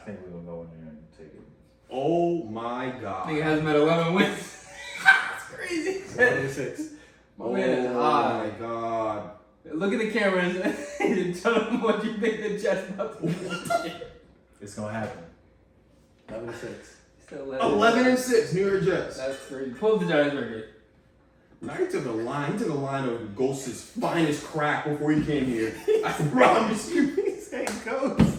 think we're gonna go in there and take it. Oh my God. Nigga has him at 11 wins. That's crazy. 11-6. My man is high. Oh my God. Look at the cameras and tell them what you think the Jets about to do. It's gonna happen. 11-6. 11-6, New York Jets. That's crazy. Pull up the Giants record. Now he took a line. He took a line of Ghost's finest crack before he came here. I promise you. He said Ghost.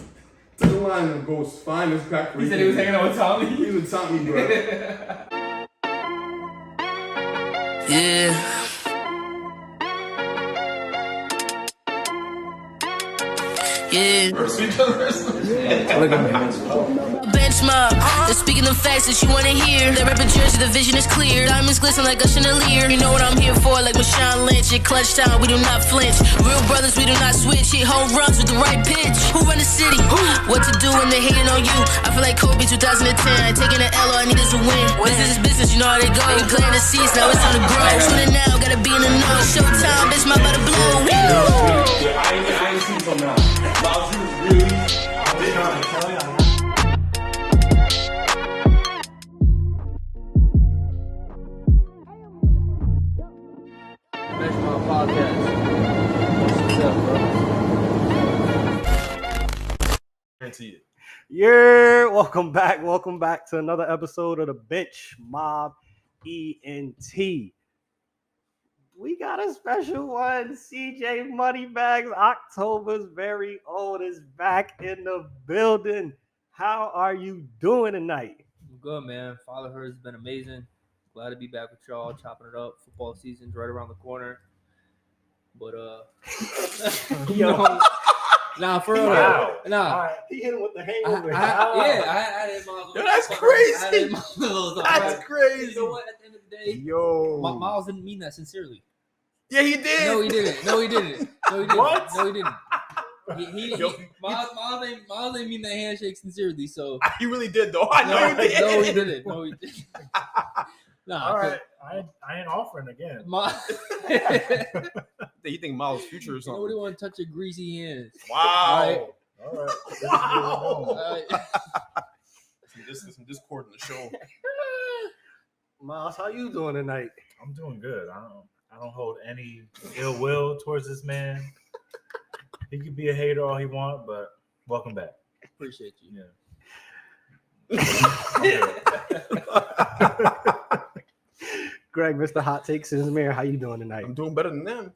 Took a line of Ghost's finest crack. He said he was hanging out with Tommy. He was with Tommy, bro. Yeah. Yeah. Look at me. Bench mob, they're speaking the facts that you wanna hear. They rep a jersey, the vision is clear. Diamonds glisten like a chandelier. You know what I'm here for, like Marshawn Lynch. At clutch time, we do not flinch. Real brothers, we do not switch. Hit home runs with the right pitch. Who run the city? What to do when they hating on you? I feel like Kobe 2010. Taking an L, all I need is a win. Business is business, you know how they go. They glare the seats, now it's time to grow. Tune in now, gotta be in the know. Showtime, bitch, my about to blow. I ain't seen something else. Miles, you was really trying to tell you. Podcast. What's up, bro? Guarantee it. Yeah, welcome back to another episode of the Bench Mob ENT. We got a special one. CJ Moneybags, October's very old, is back in the building. How are you doing tonight? I'm good, man. Fatherhood has been amazing. Glad to be back with y'all, chopping it up. Football season's right around the corner. But Yo, nah, for real. Wow. Nah. he hit him with the I hangover. had it, Miles. Yo, that's crazy. I had it, Miles. That's crazy. You know what? At the end of the day, Yo, Miles didn't mean that sincerely. Yeah, he did. No, he didn't. What? No, he didn't. Miles didn't mean that handshake sincerely. So He really did, though. I know he did. No, he didn't. No, he didn't. Nah, All right. I ain't offering again. You think Miles' future or something? Nobody want to touch your greasy hands. Wow. All right. All right. Some discord in the show. Miles, how you doing tonight? I'm doing good. I don't hold any ill will towards this man. He could be a hater all he want, but welcome back. Appreciate you. Yeah. Greg, Mr. Hot Takes in his mirror, how you doing tonight? I'm doing better than them.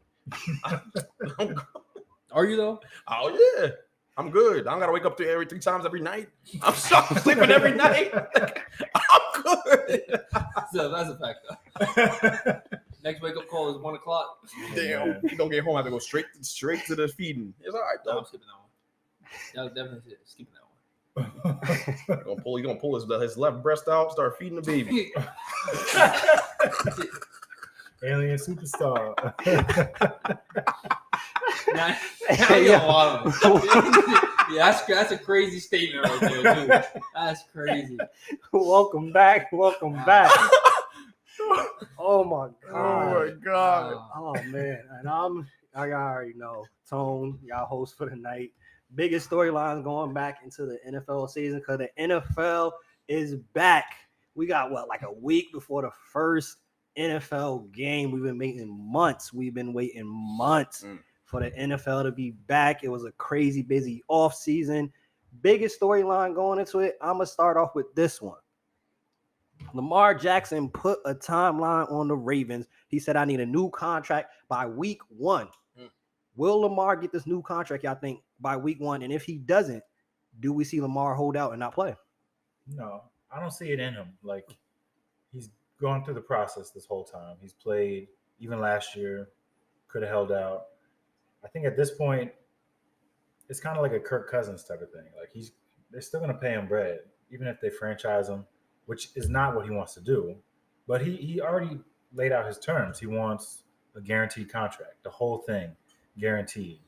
Are you though? Oh, yeah. I'm good. I don't got to wake up 3 times every night. I'm sleeping every night. I'm good. So that's a fact though. Next wake up call is 1 o'clock. Damn. You don't get home. I have to go straight to the feeding. It's all right, No, though. I'm skipping that one. Yeah, definitely skipping that one. He's gonna pull his left breast out, start feeding the baby. Alien superstar. Yeah, that's a crazy statement right there, dude. That's crazy. Welcome back. Oh my god. Oh my God. Oh man. And I already know. Tone, y'all host for the night. Biggest storylines going back into the NFL season because the NFL is back. We got like a week before the first NFL game. We've been waiting months for the NFL to be back. It was a crazy busy off season. Biggest storyline going into it. I'm gonna start off with this one. Lamar Jackson put a timeline on the Ravens. He said, I need a new contract by week 1. Will Lamar get this new contract, y'all think, by week 1? And if he doesn't, do we see Lamar hold out and not play? No, I don't see it in him. Like, he's gone through the process this whole time. He's played, even last year, could have held out. I think at this point, it's kind of like a Kirk Cousins type of thing. Like, they're still going to pay him bread, even if they franchise him, which is not what he wants to do. But he already laid out his terms. He wants a guaranteed contract, the whole thing. Guaranteed.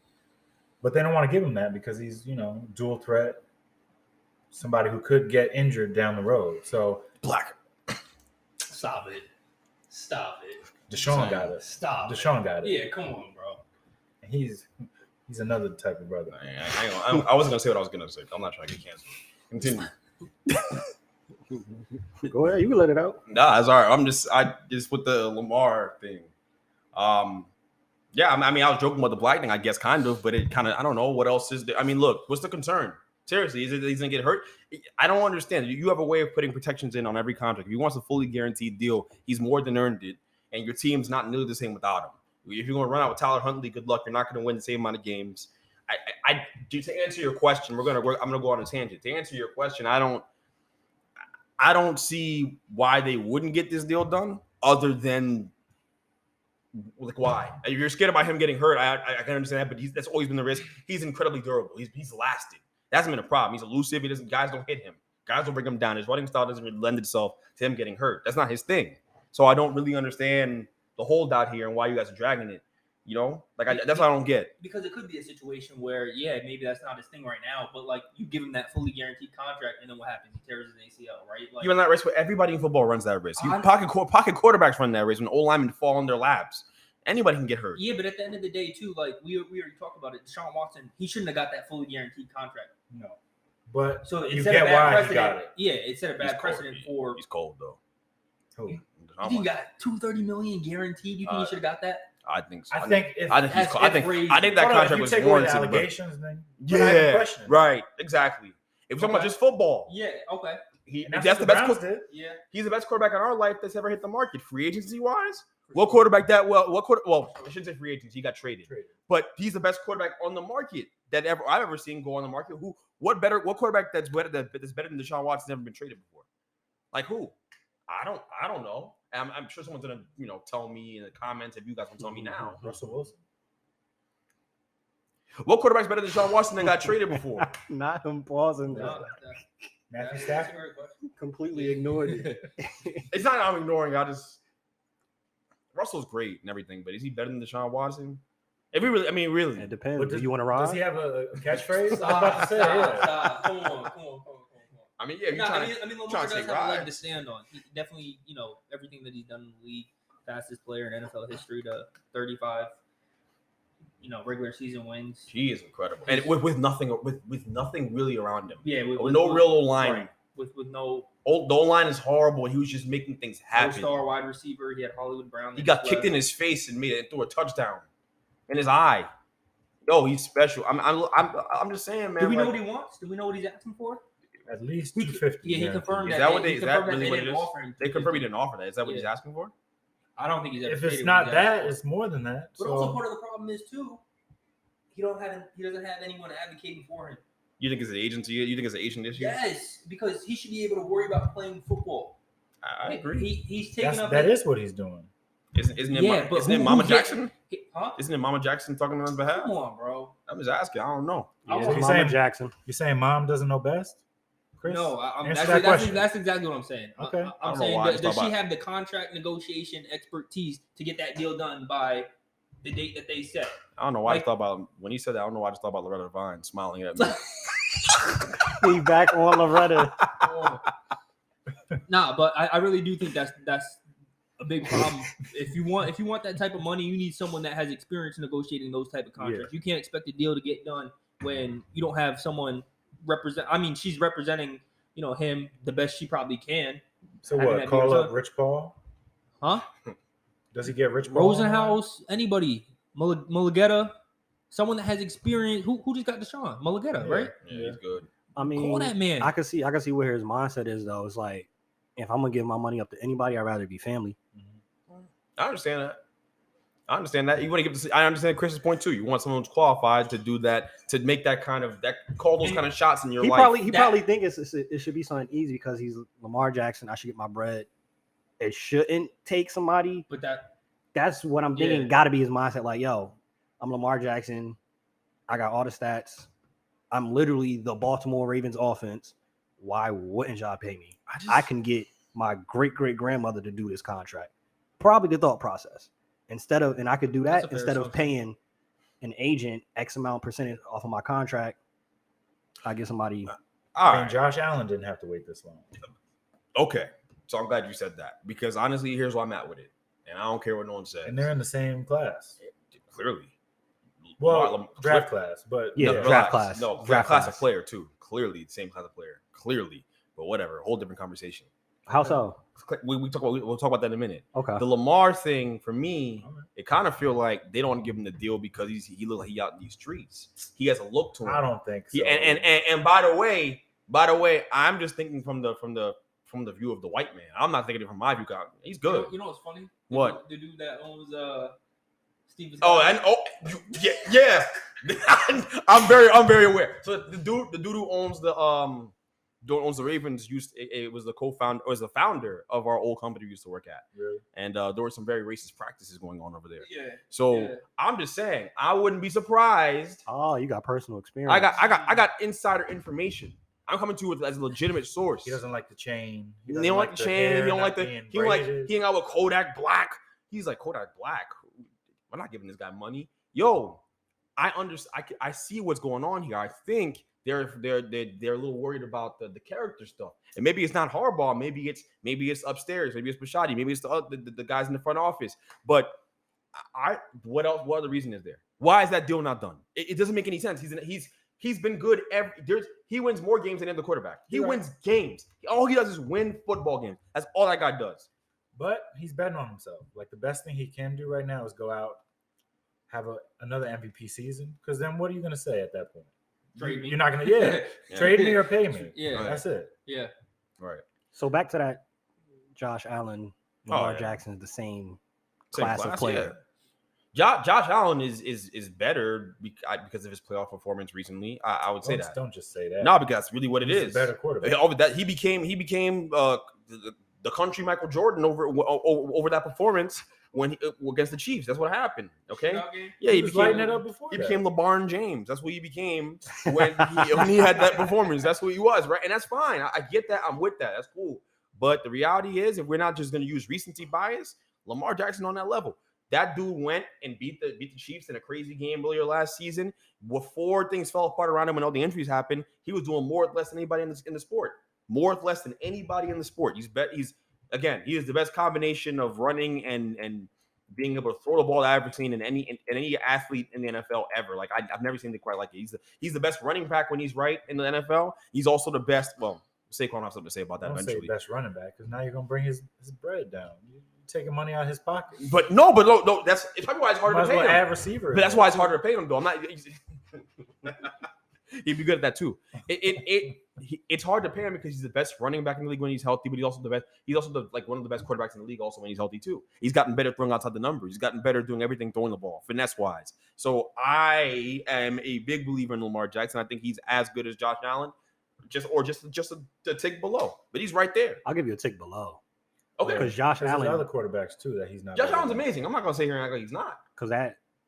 But they don't want to give him that because he's, dual threat, somebody who could get injured down the road. So Black. Stop it. Deshaun got it. Stop. Deshaun got it. Yeah, come on, bro. And he's another type of brother. I wasn't gonna say what I was gonna say. I'm not trying to get canceled. Continue. Go ahead, you can let it out. Nah, it's all right. I just with the Lamar thing. Yeah, I mean, I was joking about the black thing, I guess, kind of, but it kind of, I don't know what else is there. I mean, look, what's the concern? Seriously, is it he's gonna get hurt? I don't understand. You have a way of putting protections in on every contract. If he wants a fully guaranteed deal, he's more than earned it, and your team's not nearly the same without him. If you're gonna run out with Tyler Huntley, good luck. You're not gonna win the same amount of games. To answer your question, I'm gonna go on a tangent. To answer your question, I don't see why they wouldn't get this deal done, other than like why. If you're scared about him getting hurt, I can understand that, but that's always been the risk. He's incredibly durable. He's lasted. That hasn't been a problem. He's elusive. Guys don't hit him. Guys don't bring him down. His running style doesn't really lend itself to him getting hurt. That's not his thing. So I don't really understand the holdout here and why you guys are dragging it. You know, like that's what I don't get. Because it could be a situation where, yeah, maybe that's not his thing right now, but like you give him that fully guaranteed contract, and then what happens? He tears his ACL, right? Like, you run that risk, but everybody in football runs that risk. Pocket quarterbacks run that risk when old linemen fall in their laps. Anybody can get hurt. Yeah, but at the end of the day, too, like we already talked about it. Deshaun Watson, he shouldn't have got that fully guaranteed contract. No, but so you instead get of bad why precedent, he got it. Yeah, it set a bad precedent for. He's cold though. Who? You think he got $230 million guaranteed? You think he should have got that? I think so. I think he's cold. I think that contract was warranted. Allegations, then yeah, right, exactly. If we're talking about just football, yeah, okay. That's the best. Yeah, he's the best quarterback in our life that's ever hit the market, free agency wise. What quarterback that well, I shouldn't say free agency. He got traded. But he's the best quarterback on the market that I've ever seen go on the market. What quarterback that's better than Deshaun Watson's never been traded before? Like who? I don't know. I'm sure someone's gonna tell me in the comments if you guys can tell me now. Russell Wilson. What quarterback's better than Deshaun Watson that got traded before? Not him pausing. Matthew Stafford completely ignored it. It's not I'm ignoring. Russell's great and everything, but is he better than Deshaun Watson? If we really, It depends. Do you want to ride? Does he have a catchphrase? I was about to say, Come on. I mean, yeah. Lamar does have a leg to stand on. He definitely, everything that he's done in the league, fastest player in NFL history to 35, regular season wins. He is incredible, and with nothing really around him. Yeah, with no real line. Right. With no. The O-line is horrible. He was just making things happen. Star wide receiver. He had Hollywood Brown. He got kicked in his face and threw a touchdown in his eye. Yo, he's special. I'm just saying, man. Do we know what he wants? Do we know what he's asking for? At least $250. Yeah, he confirmed that. Is that really what it is? They confirmed he didn't offer that. Is that what he's asking for? I don't think he's ever. If it's not that, it's more than that. But also part of the problem is too, he doesn't have anyone advocating for him. You think it's an agency? You think it's an agent issue? Yes, because he should be able to worry about playing football. I agree. He's taking up. That is what he's doing. Isn't it Mama Jackson? Huh? Isn't it Mama Jackson talking on his behalf? Come on, bro. I'm just asking. I don't know. Mama Jackson. You saying Mom doesn't know best? Chris? No, that's exactly what I'm saying. Okay. I'm saying, does she have the contract negotiation expertise to get that deal done by the date that they set? I don't know why I just thought about when he said that. I don't know why I just thought about Loretta Devine smiling at me. He back on Loretta. Nah, but I really do think that's a big problem. If you want that type of money, you need someone that has experience negotiating those type of contracts. Yeah. You can't expect a deal to get done when you don't have someone represent. I mean, she's representing him the best she probably can. So what? Call up Rich Paul? Huh? Does he get Rich Paul? Rosenhaus? Anybody? Mulugeta? Someone that has experience. Who just got Deshaun? Mulugeta, right? Yeah, he's good. I mean, call that man. I can see where his mindset is though. It's like, if I'm gonna give my money up to anybody, I'd rather be family. I understand that. You want to give I understand Chris's point too. You want someone who's qualified to do that, to make that call those kind of shots in your life. He probably think it should be something easy because he's Lamar Jackson. I should get my bread. It shouldn't take somebody. But that's what I'm thinking. Got to be his mindset. Like, yo, I'm Lamar Jackson. I got all the stats. I'm literally the Baltimore Ravens offense. Why wouldn't y'all pay me? I can get my great-great-grandmother to do this contract. Probably the thought process. And I could do that instead of paying an agent X amount percentage off of my contract. I get somebody. I mean, Josh Allen didn't have to wait this long. Okay. So I'm glad you said that because honestly, here's where I'm at with it. And I don't care what no one says. And they're in the same class. Clearly. Well, draft class, but draft class. No, draft class of player too. clearly the same kind of player. Clearly, but whatever. Whole different conversation. How so? We'll talk about that in a minute. Okay. The Lamar thing for me, it kind of feel like they don't want to give him the deal because he look like he out in these streets. He has a look to him. I don't think so. And by the way, I'm just thinking from the view of the white man. I'm not thinking it from my view. He's good. You know what's funny? What? The dude that owns Steven's. Yeah. I'm very aware. So the dude who owns the Ravens it was the co-founder or was the founder of our old company we used to work at. Really? And there were some very racist practices going on over there. Yeah. So I'm just saying, I wouldn't be surprised. Oh, you got personal experience. I got insider information. I'm coming to it as a legitimate source. He doesn't like the chain. He don't like the chain. He don't like the. He hang out with Kodak Black. He's like Kodak Black. I'm not giving this guy money. Yo, I understand. I see what's going on here. I think they're a little worried about the character stuff. And maybe it's not Harbaugh. Maybe it's upstairs. Maybe it's Bishotti. Maybe it's the guys in the front office. But what else? What other reason is there? Why is that deal not done? It doesn't make any sense. He's been good he wins more games than any other quarterback. He wins games. All he does is win football games. That's all that guy does. But he's betting on himself. Like the best thing he can do right now is go out, have another MVP season. Because then what are you going to say at that point? Trade me. You're not going to trade me or pay me. Yeah, that's it. Yeah, right. So back to that, Josh Allen, Lamar Jackson is the same class of player. Yeah. Josh Allen is better because of his playoff performance recently. I would say that. Don't just say that. No, because that's really what it is. He's a better quarterback. He became the country Michael Jordan over that performance when against the Chiefs. That's what happened. Okay. Yeah, he became lighting it up before. He became LeBron James. That's what he became when he had that performance. That's what he was, right? And that's fine. I get that. I'm with that. That's cool. But the reality is, if we're not just going to use recency bias, Lamar Jackson on that level. That dude went and beat the Chiefs in a crazy game earlier last season. Before things fell apart around him and all the injuries happened, he was doing more or less than anybody in the sport. More or less than anybody in the sport. He is the best combination of running and being able to throw the ball that I've ever seen in any athlete in the NFL ever. Like I've never seen anything quite like it. He's the best running back when he's right in the NFL. He's also the best. Well, Saquon will have something to say about that eventually. Say best running back because now you're gonna bring his bread down. You're taking money out of his pocket. But no. That's probably why it's harder to pay him. Add receiver. But that's why it's harder to pay him though. I'm not. He'd be good at that too. It's hard to pay him because he's the best running back in the league when he's healthy, but he's also the best. He's also one of the best quarterbacks in the league also when he's healthy too. He's gotten better throwing outside the numbers. He's gotten better doing everything throwing the ball, finesse wise. So I am a big believer in Lamar Jackson. I think he's as good as Josh Allen, just a tick below. But he's right there. I'll give you a tick below. Okay, because Josh Allen, other quarterbacks too that he's not. Josh Allen's amazing. I'm not gonna say here and act like he's not. Because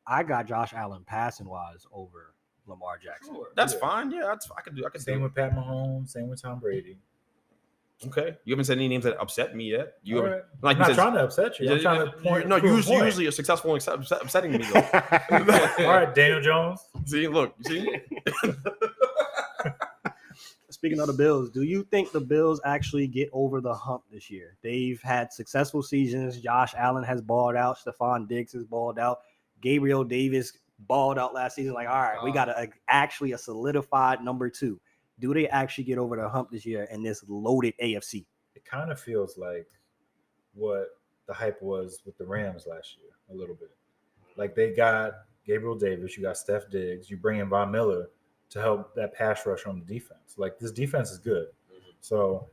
I got Josh Allen passing wise over Lamar Jackson. Sure. That's fine. Yeah, I can do. Same with Pat Mahomes. Same with Tom Brady. Okay, you haven't said any names that upset me yet. You right. I'm not trying to upset you. I'm trying to point. No, usually you're successful in upsetting me though. All right, Daniel Jones. See, look, you see. Speaking of the Bills, do you think the Bills actually get over the hump this year? They've had successful seasons. Josh Allen has balled out. Stephon Diggs has balled out. Gabriel Davis balled out last season. Like, all right, we got actually a solidified number 2. Do they actually get over the hump this year in this loaded AFC? It kind of feels like what the hype was with the Rams last year a little bit. Like they got Gabriel Davis, you got Steph Diggs, you bring in Von Miller to help that pass rush on the defense. Like this defense is good. So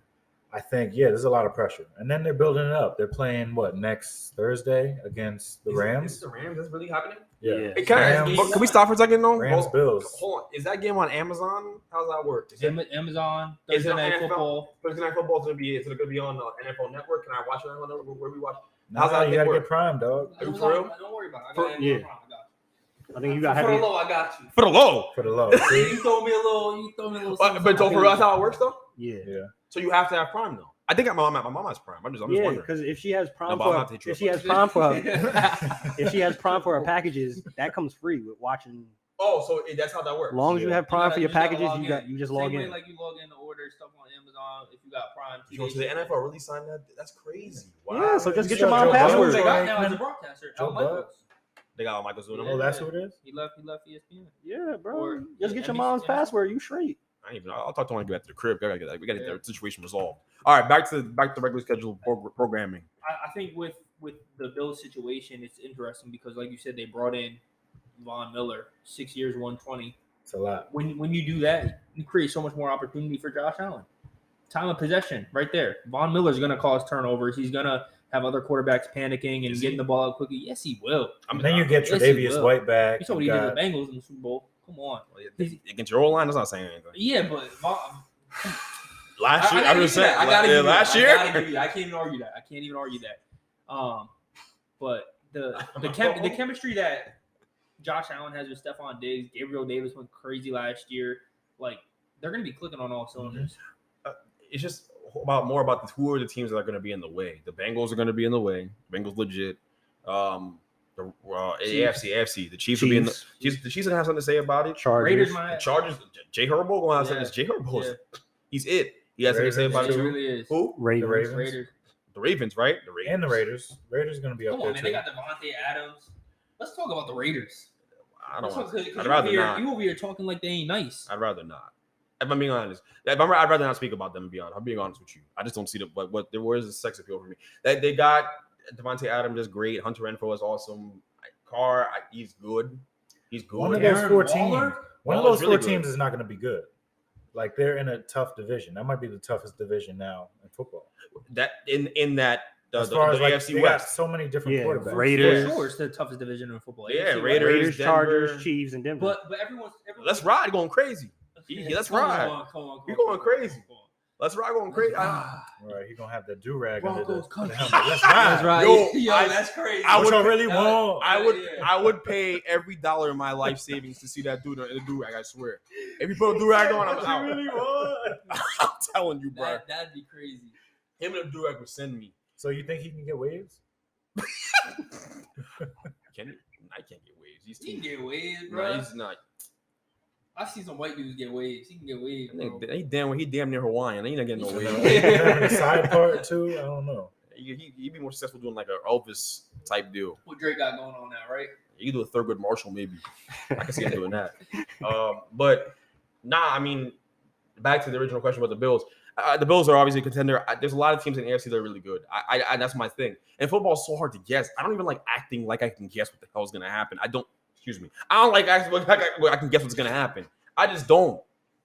I think, there's a lot of pressure. And then they're building it up. They're playing next Thursday against the Rams? Is the Rams? That's really happening? Yeah. Can we stop for a second though? Rams Bills. Hold on. Is that game on Amazon? How's that work? Amazon, Thursday Night Football. Thursday Night Football is it going to be on NFL Network? Can I watch it on NFL Network? Where we watch? How's that you got to get Prime, dog. For real? Don't worry about it. I got Prime. I think you got for the low. I got you. For the low. You throw me a little. But so for us, how it works though? Yeah. So you have to have Prime though. I think my mom has Prime. I'm just wondering. Because if she has Prime if she has Prime for her packages, that comes free with watching. Oh, so that's how that works. As long as you have Prime for your packages, you just log in. Same way like you log in to order stuff on Amazon if you got Prime. So the NFL really signed that? That's crazy. Wow. Yeah, so just get your mom password. They got now as a broadcaster. They got Michael's doing it. Oh, that's what it is? He left ESPN. Yeah, bro. Just get your mom's password. You straight. I'll talk to him when I get back to the crib. We gotta get that situation resolved. All right, back to the regular schedule programming. I think with the Bills situation, it's interesting because, like you said, they brought in Von Miller, 6 years, 120. It's a lot. When you do that, you create so much more opportunity for Josh Allen. Time of possession, right there. Von Miller's going to cause turnovers. He's going to have other quarterbacks panicking and getting the ball out quickly. Yes, he will. Then you get Tre'Davious White back. You saw what he did with the Bengals in the Super Bowl. Come on. Against your O-line, that's not saying anything. Yeah, but last year, last year, I can't even argue that. But the chemistry that Josh Allen has with Stephon Diggs, Gabriel Davis went crazy last year. Like, they're going to be clicking on all cylinders. It's just more about who are the teams that are going to be in the way. The Bengals are going to be in the way. Bengals legit. The AFC. The Chiefs will be in the Chiefs. The Chiefs are going to have something to say about it. Chargers. Chargers. Jay Herbo going to have something. Jay Herbo, he's it. He has something to say about it. Really is. Who? Ravens. The Ravens, right? The Ravens. And the Raiders. Raiders going to be up there, man. They got Devontae Adams. Let's talk about the Raiders. I'd rather not. You over here talking like they ain't nice. I'd rather not. If I'm being honest, I'd rather not speak about them. I'm being honest with you. I just don't see the where's the sex appeal for me? They got Devontae Adams is great. Hunter Renfrow is awesome. Carr, he's good. He's good. One of those four teams is not going to be good. Like, they're in a tough division. That might be the toughest division now in football. That in that. As far as like, AFC they West, got so many different quarterbacks. Raiders, for sure, it's the toughest division in football. Yeah, AFC Raiders, West. Chargers, Chiefs, and Denver. But everyone's let's ride going crazy. Let's ride. Come on, You're going crazy. Let's ride going crazy. Right, he's gonna have the do-rag under the helmet. Let's ride. Yo, that's crazy. I would pay every dollar in my life savings to see that dude in the do-rag. I swear. If you put a do-rag on, I'm out. Really would. I'm telling you, bro. That'd be crazy. Him and the do-rag would send me. So you think he can get waves? Can he? I can't get waves. He can get waves, bro. No, he's not. I see some white dudes get waves. He can get waves, bro. He damn near Hawaiian. He not getting no waves. The side part too. I don't know. He'd be more successful doing like an Elvis type deal. What Drake got going on now, right? You can do a Thurgood Marshall maybe. I can see him doing that. But I mean, back to the original question about the Bills. The Bills are obviously a contender. There's a lot of teams in the AFC that are really good. I that's my thing. And football is so hard to guess. I don't even like acting like I can guess what the hell is going to happen. I don't like acting like I can guess what's going to happen. I just don't.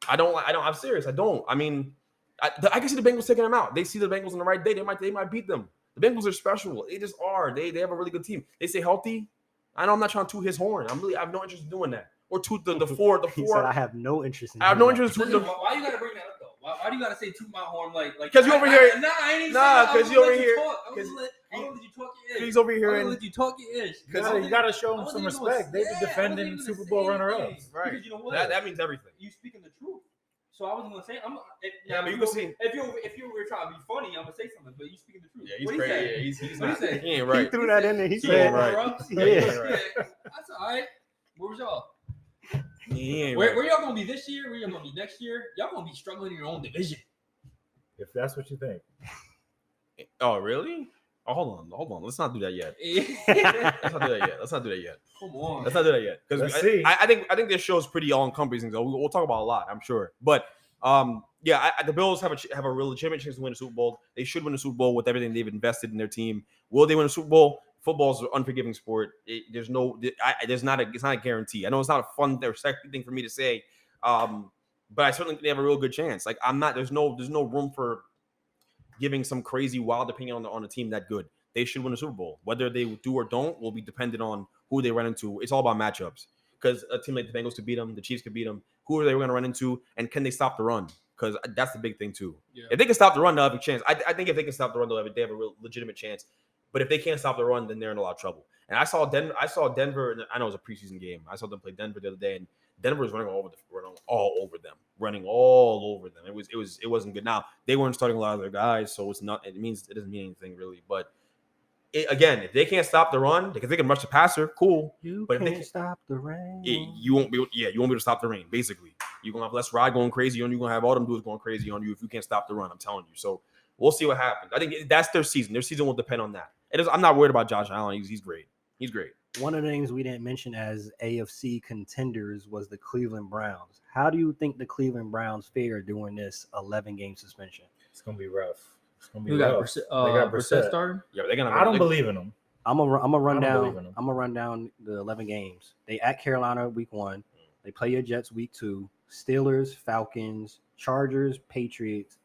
I'm serious. I don't. I mean, I can see the Bengals taking them out. They see the Bengals on the right day. They might beat them. The Bengals are special. They just are. They have a really good team. They stay healthy. I know I'm not trying to toot his horn. I have no interest in doing that. Or toot the four. He said I have no interest in. I have no interest in. Why you gotta bring that up though? Why do you gotta say toot my horn like? Because you over here. I ain't because you over here. I'm gonna let you talk your ish. He's over here. I'm gonna let you talk your ish. You gotta show him some respect. They're the defending Super Bowl runner-ups. Right. Because you know what? That means everything. You speaking the truth. So I wasn't gonna say. But you can see if you were trying to be funny, I'm gonna say something. But you speaking the truth. Yeah, he's crazy. He's not. He ain't right. He threw that in there. He ain't said, right. Yeah. That's all right. Where was y'all? He ain't Where y'all gonna be this year? Where y'all gonna be next year? Y'all gonna be struggling in your own division. If that's what you think. Oh, really? Oh, hold on. Let's not do that yet. Let's not do that yet. Come on. Let's not do that yet. Let's see. I think this show is pretty all-encompassing. So we'll talk about a lot, I'm sure. But the Bills have a real legitimate chance to win the Super Bowl. They should win the Super Bowl with everything they've invested in their team. Will they win a Super Bowl? Football's an unforgiving sport. It's not a guarantee. I know it's not a fun or sexy thing for me to say, but I certainly think they have a real good chance. Like there's no room for giving some crazy wild opinion on a team that good. They should win a Super Bowl. Whether they do or don't will be dependent on who they run into. It's all about matchups. Because a team like the Bengals could beat them, the Chiefs could beat them. Who are they going to run into, and can they stop the run? Because that's the big thing too. Yeah. If they can stop the run, they'll have a chance. I think if they can stop the run, they have a real legitimate chance. But if they can't stop the run, then they're in a lot of trouble. And I saw Denver. And I know it was a preseason game. I saw them play Denver the other day, and Denver was running all over them. It wasn't good. Now they weren't starting a lot of their guys, so it doesn't mean anything really. But again, if they can't stop the run, because they can rush the passer, cool. But if they can't stop the rain, you won't be able to stop the rain. Basically, you're gonna have less ride going crazy on you. You're gonna have all them dudes going crazy on you if you can't stop the run. I'm telling you. So we'll see what happens. I think that's their season. Their season will depend on that. I'm not worried about Josh Allen. He's great. He's great. One of the things we didn't mention as AFC contenders was the Cleveland Browns. How do you think the Cleveland Browns fare during this 11-game suspension? It's gonna be rough. It's gonna be Who rough. got They got Brissett Brissett. starting? Yeah, but they're gonna. I don't believe in them. I'm gonna run I don't believe in down. them. I'm gonna run down the 11 games. They at Carolina week 1. They play your Jets week 2. Steelers, Falcons, Chargers, Patriots,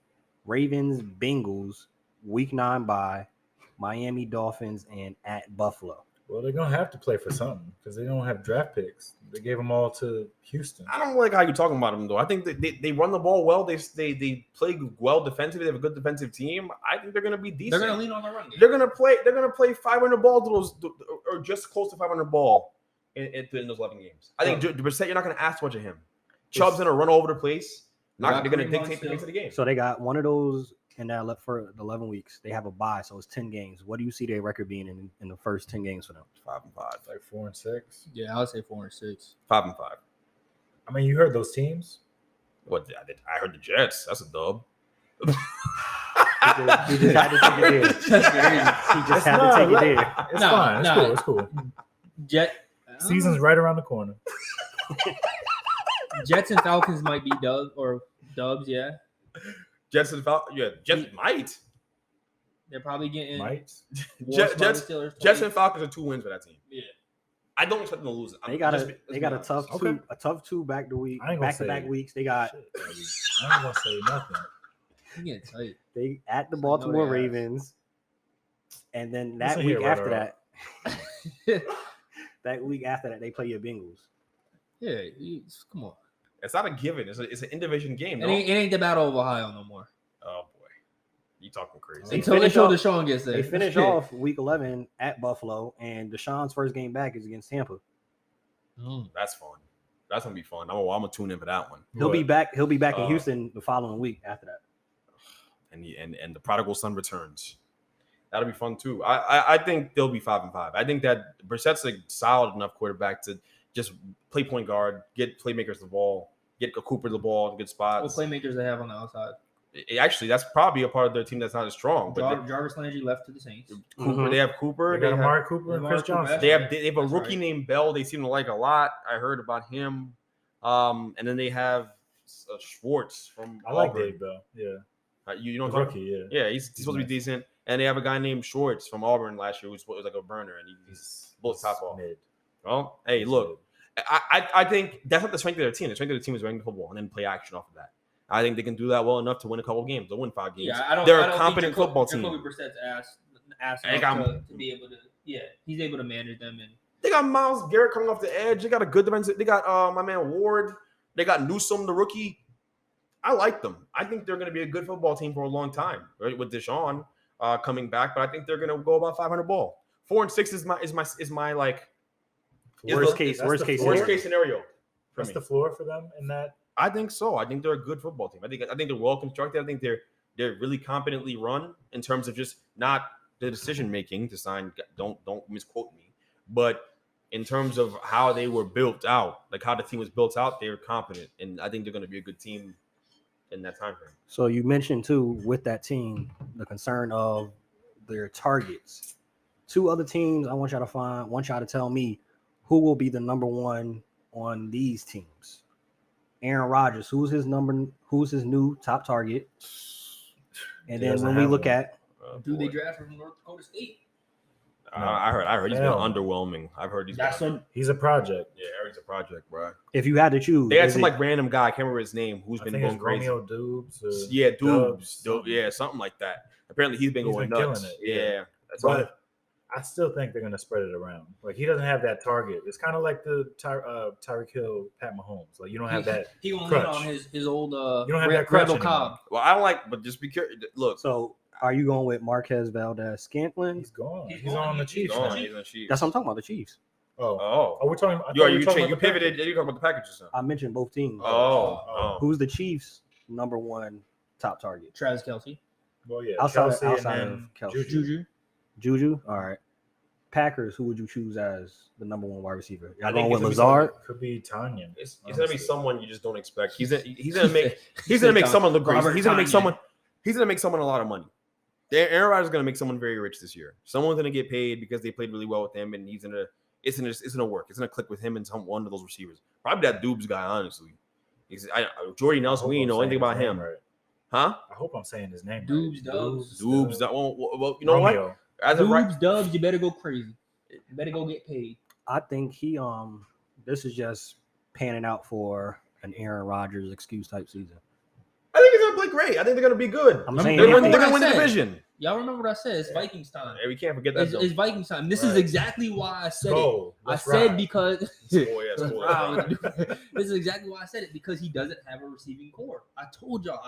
Ravens, Bengals. Week 9 bye. Miami Dolphins and at Buffalo. Well, they're gonna have to play for something because they don't have draft picks. They gave them all to Houston. I don't like how you're talking about them though. I think they run the ball well. They play well defensively. They have a good defensive team. I think they're gonna be decent. They're gonna lean on the run game. They're gonna play 500 ball to those, or just close to 500 ball in those 11 games. I think Brissett, you're not gonna ask much of him. Chubb's gonna run all over the place. They're gonna dictate the pace of the game. So they got one of those in that left for the 11 weeks. They have a bye, so it's 10 games. What do you see their record being in the first 10 games for them? 5-5. Like 4-6. Yeah, I would say 4-6. 5-5. I mean, you heard those teams. What? I heard the Jets. That's a dub. He just had to take it there. He just had to take it there. It's Nah, fine. It's nah. cool. It's cool. Season's right around the corner. Jets and Falcons might be dubs, yeah. Jets and Falcons. Yeah, Jets might. They're probably getting Might. washed by the Steelers. Jets and Falcons are 2 wins for that team. Yeah. I don't expect them to lose it. They got a tough Okay. two back to back say- weeks. They got Shit, baby. I ain't gonna say nothing. You getting tight. they at the I know Baltimore they have. Ravens, and then that Listen week here, after Rado. that, they play your Bengals. Yeah, come on. It's not a given. It's an in-division game. It No? ain't the Battle of Ohio no more. Oh boy, you talking crazy? They Until finish Deshaun gets there. They finish off week 11 at Buffalo, and Deshaun's first game back is against Tampa. That's fun. That's gonna be fun. I'm gonna tune in for that one. He'll be back in Uh, Houston the following week after that. And the prodigal son returns. That'll be fun too. I think they'll be 5-5. I think that Brissett's a solid enough quarterback to just play point guard, get playmakers the ball, get Cooper the ball in good What spots. playmakers they have on the outside? Actually, that's probably a part of their team that's not as strong. But Jarvis Landry left to the Saints. they have Cooper. They got have- Amari Cooper and Amari Chris Cooper. Johnson. They have a That's rookie right. named Bell. They seem to like a lot. I heard about him. And then they have Schwartz from I like Auburn. Dave Bell. Yeah, You know the what I'm talking- rookie. Yeah, Yeah, he's supposed to be decent. And they have a guy named Schwartz from Auburn last year who was like a burner, and he's blew his top off. mid. Well, hey, look, I think that's not the strength of their team. The strength of their team is running the football and then play action off of that. I think they can do that well enough to win a couple of games. They'll win 5 games. Yeah, I don't. They're I a don't competent think football team. Jacoby Brissett's ass They enough got- to be able to. Yeah, he's able to manage them and. They got Myles Garrett coming off the edge. They got a good defensive. They got my man Ward. They got Newsome, the rookie. I like them. I think they're going to be a good football team for a long time, right? With Deshaun coming back, but I think they're going to go about 500 ball. 4-6 is my like Worst case worst scenario. case scenario. For That's me. the floor for them in that. I think so. I think they're a good football team. I think they're well constructed. I think they're really competently run in terms of just not the decision making to sign. Don't misquote me, but in terms of how they were built out, like how the team was built out, they're competent, and I think they're going to be a good team in that time frame. So you mentioned too with that team the concern of their targets. 2 other teams I want y'all to tell me who will be the number 1 on these teams. Aaron Rodgers, who's his new top target? And He then doesn't when we have look one. at Who they draft from North Dakota State? I heard he's been Hell. underwhelming. I've heard he's That's been, what. He's a project. yeah, Eric's a project, bro. if you had to choose, They had is some it- like random guy. I can't remember his name. Who's I been think going it's crazy? Romeo Dubes. Yeah, Dubs, Dubes. Yeah, something like that. Apparently, he's been He's going been nuts. killing it, yeah. Yeah, that's all. But I still think they're going to spread it around. Like he doesn't have that target. It's kind of like the Tyreek Hill, Pat Mahomes. Like you don't have that. He won't crutch. lean on his old You don't have that crutch Randall anymore. Cobb. Well, I don't like, but just be careful. Look, so are you going with Marquez Valdez-Scantling? He's gone. He's He's gone. on the He's Chiefs. gone. now. he's on the Chiefs. That's what I'm talking about, the Chiefs. Oh, Oh, we're talking. I thought you we were talking about you the pivoted. Packers. You talking about the Packers or something? I mentioned both teams. Oh. Who's the Chiefs' number 1 top target? Travis Kelce. Well, yeah, Outside Kelsey of and then Kelsey. Juju. Juju? All right. Packers, who would you choose as the number 1 wide receiver? Y'all I think going with it's gonna be Lazard? Could be Tanyan. It's gonna be honestly. someone you just don't expect. He's gonna make someone look great. Robert He's gonna make Tonyan. someone. He's gonna make someone a lot of money. Aaron Rodgers is going to make someone very rich this year. Someone's going to get paid because they played really well with him, and it's gonna work. It's gonna click with him and one of those receivers. Probably that Dubes guy, honestly. Jordy Nelson, we didn't know anything about him, right? Huh? I hope I'm saying his name. Dubes, Dubs. Dubes. Well, you know Romeo. what? As of right, Dubes, Dubs, you better go crazy. You better go get paid. I think he this is just panning out for an Aaron Rodgers excuse type season. I think he's gonna play great. I think they're gonna be good. I'm saying They're anything. gonna win the division. Y'all remember what I said? It's Vikings time. Hey, we can't forget that. It's Vikings time. This is Right. exactly why I said it. Go. I Let's said ride. because Wow. this is exactly why I said it, because he doesn't have a receiving core. I told y'all.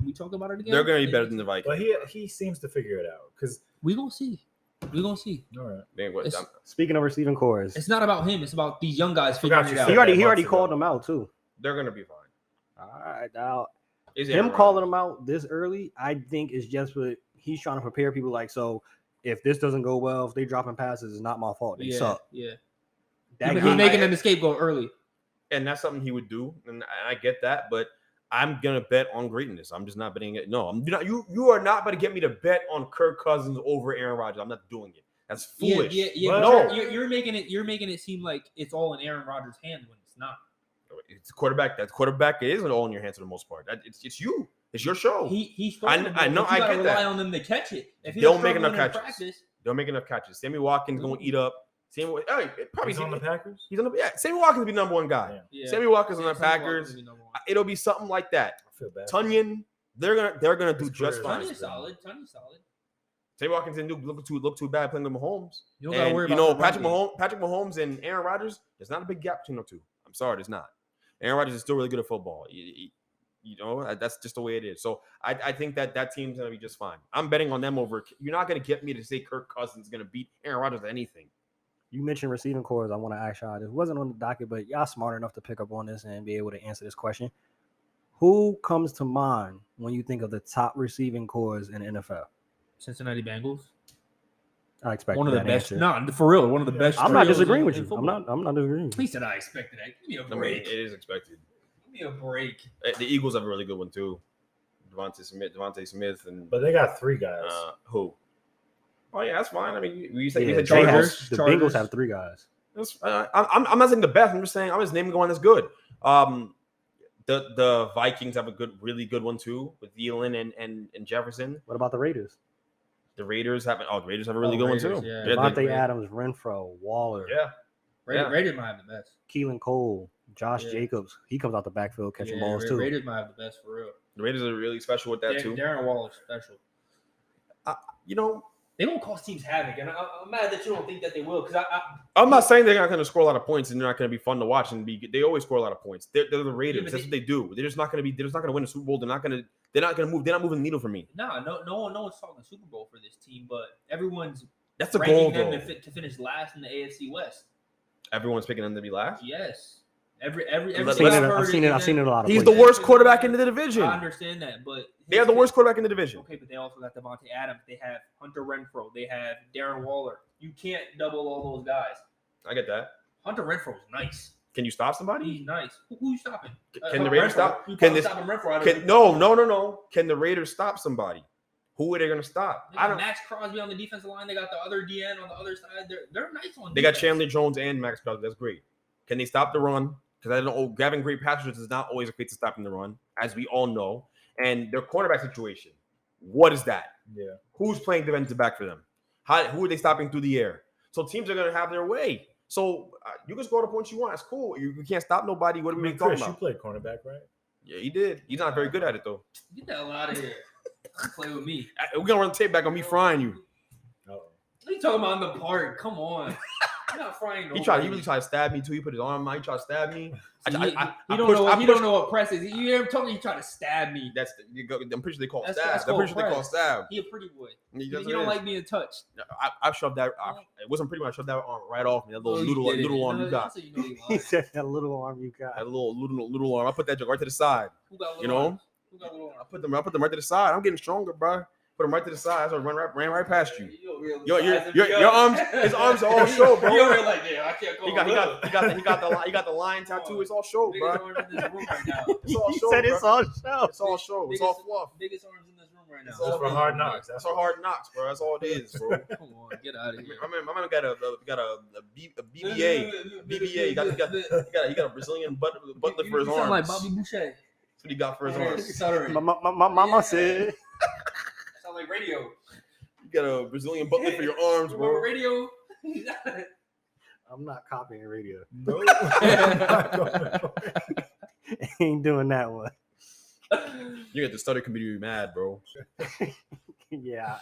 We talk about it again. They're gonna be better than the Vikings. But he seems to figure it out because. We gonna see. We gonna see. All right. Man, what- It's- Speaking of receiving cores, It's not about him. It's about these young guys forgot figuring it you out. said he already months called ago. them out too. they're gonna be fine. All right, now It's him Aaron calling Rodgers. them out this early, I think is just what he's trying to prepare people. Like, so if this doesn't go well, if they dropping passes, it's not my fault. They Yeah, suck. yeah. That He's game- making them the scapegoat early. and that's something he would do, and I get that, but I'm gonna bet on greatness. I'm just not betting it. No, I'm not. You are not going to get me to bet on Kirk Cousins over Aaron Rodgers. I'm not doing it. That's foolish. Yeah. But But no. you're making it seem like it's all in Aaron Rodgers' hands when it's not. It's quarterback. That quarterback isn't all in your hands for the most part. It's you. It's your show. He's I throwing the ball, know, but you I gotta get rely that. on them to catch it. If They'll he's make enough struggling in catches. practice, They'll make enough catches. Sammy Watkins going to eat up. Probably He's on the Packers. He's on the Sammy Watkins will be number one guy. Damn. yeah. Sammy Watkins on the Sammy Watkins Packers. will be number one. It'll be something like that. I feel bad. Tunyon, they're gonna do His just career fine. is Tanya's solid. Sammy Watkins didn't look too bad playing with Mahomes. You don't gotta worry And, about Patrick Mahomes and Aaron Rodgers, there's not a big gap between them two. I'm sorry, there's not. Aaron Rodgers is still really good at football. You know, that's just the way it is. So I think that team's going to be just fine. I'm betting on them over. You're not going to get me to say Kirk Cousins is going to beat Aaron Rodgers at anything. You mentioned receiving cores. I want to ask y'all. This wasn't on the docket, but y'all smart enough to pick up on this and be able to answer this question. Who comes to mind when you think of the top receiving cores in the NFL? Cincinnati Bengals. I expect One of the that best. answer. No, for real, one of the best. I'm not trios disagreeing in- with in you. football. I'm not disagreeing. with you. Please said I expected that. Give me a I mean, break. it is expected. Give me a break. The Eagles have a really good one too. Devontae Smith, and But they got three guys. who? Oh yeah, that's fine. I mean, you said Yeah, you said they have- Chargers. the Chargers. Bengals have three guys. I'm not saying the best. I'm just saying I'm just naming one that's good. The Vikings have a really good one too with Thielen and Jefferson. What about the Raiders? The Raiders have a really good Raiders, one too. yeah. Devontae Adams, Renfro, Waller, Raiders might have the best. Keelan Cole, Josh Yeah. Jacobs. He comes out the backfield catching balls too. Raiders might have the best for real. The Raiders are really special with that too. Darren Waller's special. You know, They won't cause teams havoc, and I'm mad that you don't think that they will. Because I'm not saying they're not going to score a lot of points and they're not going to be fun to watch and be. They always score a lot of points. They're the Raiders. but That's what they do. They're just not going to be. They're just not going to win a Super Bowl. They're not going to move. They're not moving the needle for me. no one's talking Super Bowl for this team, but everyone's That's the goal, ranking though. them to finish last in the AFC West. Everyone's picking them to be last. Yes. Every I've seen it a lot of He's the places. worst quarterback in the division. I understand that, but They have the worst quarterback in the division. Okay, but they also got Devontae Adams. They have Hunter Renfro. They have Darren Waller. You can't double all those guys. I get that. Hunter Renfro's nice. Can you stop somebody? He's nice. Who you stopping? Can the Raiders stop? You Can this? stopping Renfro? No. Can the Raiders stop somebody? Who are they going to stop? They I got don't. Max Crosby on the defensive line. They got the other DN on the other side. They're nice on. They got defense. Chandler Jones and Max Crosby. That's great. Can they stop the run? Because I don't know. Having great passers is not always equate to stopping the run, as we all know. And their cornerback situation. What is that? Yeah. Who's playing defensive back for them? Who are they stopping through the air? So teams are going to have their way. So you can score the points you want. It's cool. You can't stop nobody. What are we talking Chris, you about? played cornerback, right? Yeah, he did. He's not very good at it, though. Get the hell out of here. Don't play with me. We're going to run the tape back on me frying you. Oh. What are you talking about in the park? Come on. I'm not frying nobody. He really tried to stab me, too. He put his arm out. He tried to stab me. See, I he pushed- I don't pushed- know what press is. You ever told me he tried to stab me? I'm pretty sure they call it That's stab. I'm pretty sure they call it press. stab. He a pretty boy. That's He what don't it like is. being touched. I shoved that. It wasn't pretty much. I shoved that arm right off me. That little noodle arm you got. You know he He lied. said that little arm you got. That little arm. I put that joke right to the side. Who got little You know? arms? Who got little I arms? put them right to the side. I'm getting stronger, bro. Put them right to the side. So I ran right past you. Your Your arms. His arms are all show, bro. You're over here like, yeah, I can't go. He got the lion tattoo. It's all show, Biggest bro. arms in this room right now. It's all He show, said bro. it's all show. It's all show. It's all fluff. Biggest arms in this room right now. Just for Hard Knocks. That's our Hard Knocks, bro. That's all it is, bro. Come on, get out of here. My man got a BBA. BBA. He got a Brazilian butler for his You arms. sound like Bobby Boucher. That's what he got for his arms. Stuttering. My mama said. Sound like radio. You got a Brazilian butler for your arms, bro. Radio. I'm not copying radio. No. Ain't doing that one. You got the stutter committee mad, bro. Yeah,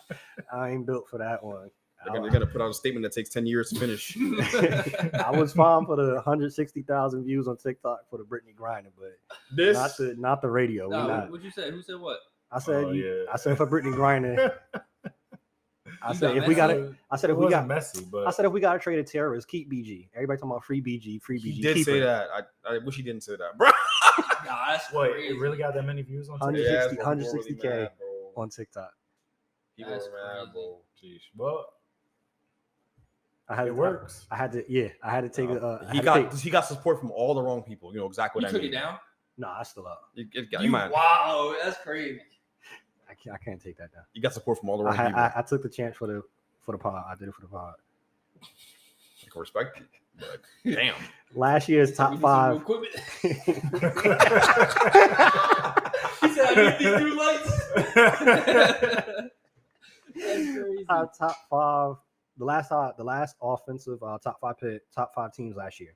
I ain't built for that one. They're gonna put out a statement that takes 10 years to finish. I was fine for the 160,000 views on TikTok for the Brittany Griner, but not the radio. What'd you say? Who said what? I said yeah. I said for Brittany Griner. I said if got we got messy. it. I said if It we wasn't got. messy, but I said if we got to trade a terrorist, keep BG. Everybody talking about free BG, free BG. He did keep say her. that. I wish he didn't say that, bro. Nah, that's wait, crazy. it really got that many views on 160 TikTok? 160K on TikTok. People That's are mad, crazy. bro. Jeez. Well, I had it works. I had to take He got support from all the wrong people. You know exactly You what I took mean. it down? No, I still up. Wow, that's crazy. I can't take that down. You got support from all the wrong people. I took the chance for the pod. I did it for the pod. I can respect it, but damn. Last year's top We need some five. new equipment. He said, I need these new lights. That's crazy. Top five. The last offensive top five teams last year.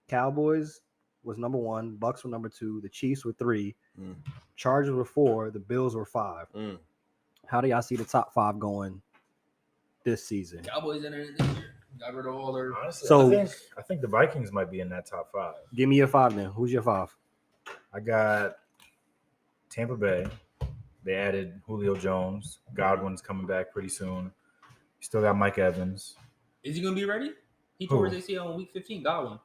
Cowboys was number 1. Bucs were number 2. The Chiefs were 3. Chargers were 4. The Bills were 5. How do y'all see the top 5 going this season? Cowboys entered this year. Got rid of all their. Honestly, So- I think the Vikings might be in that top 5. Give me your 5 then. Who's your 5? I got Tampa Bay. They added Julio Jones. Godwin's coming back pretty soon. Still got Mike Evans. Is he gonna be ready? He tore his ACL in week 15. Got one.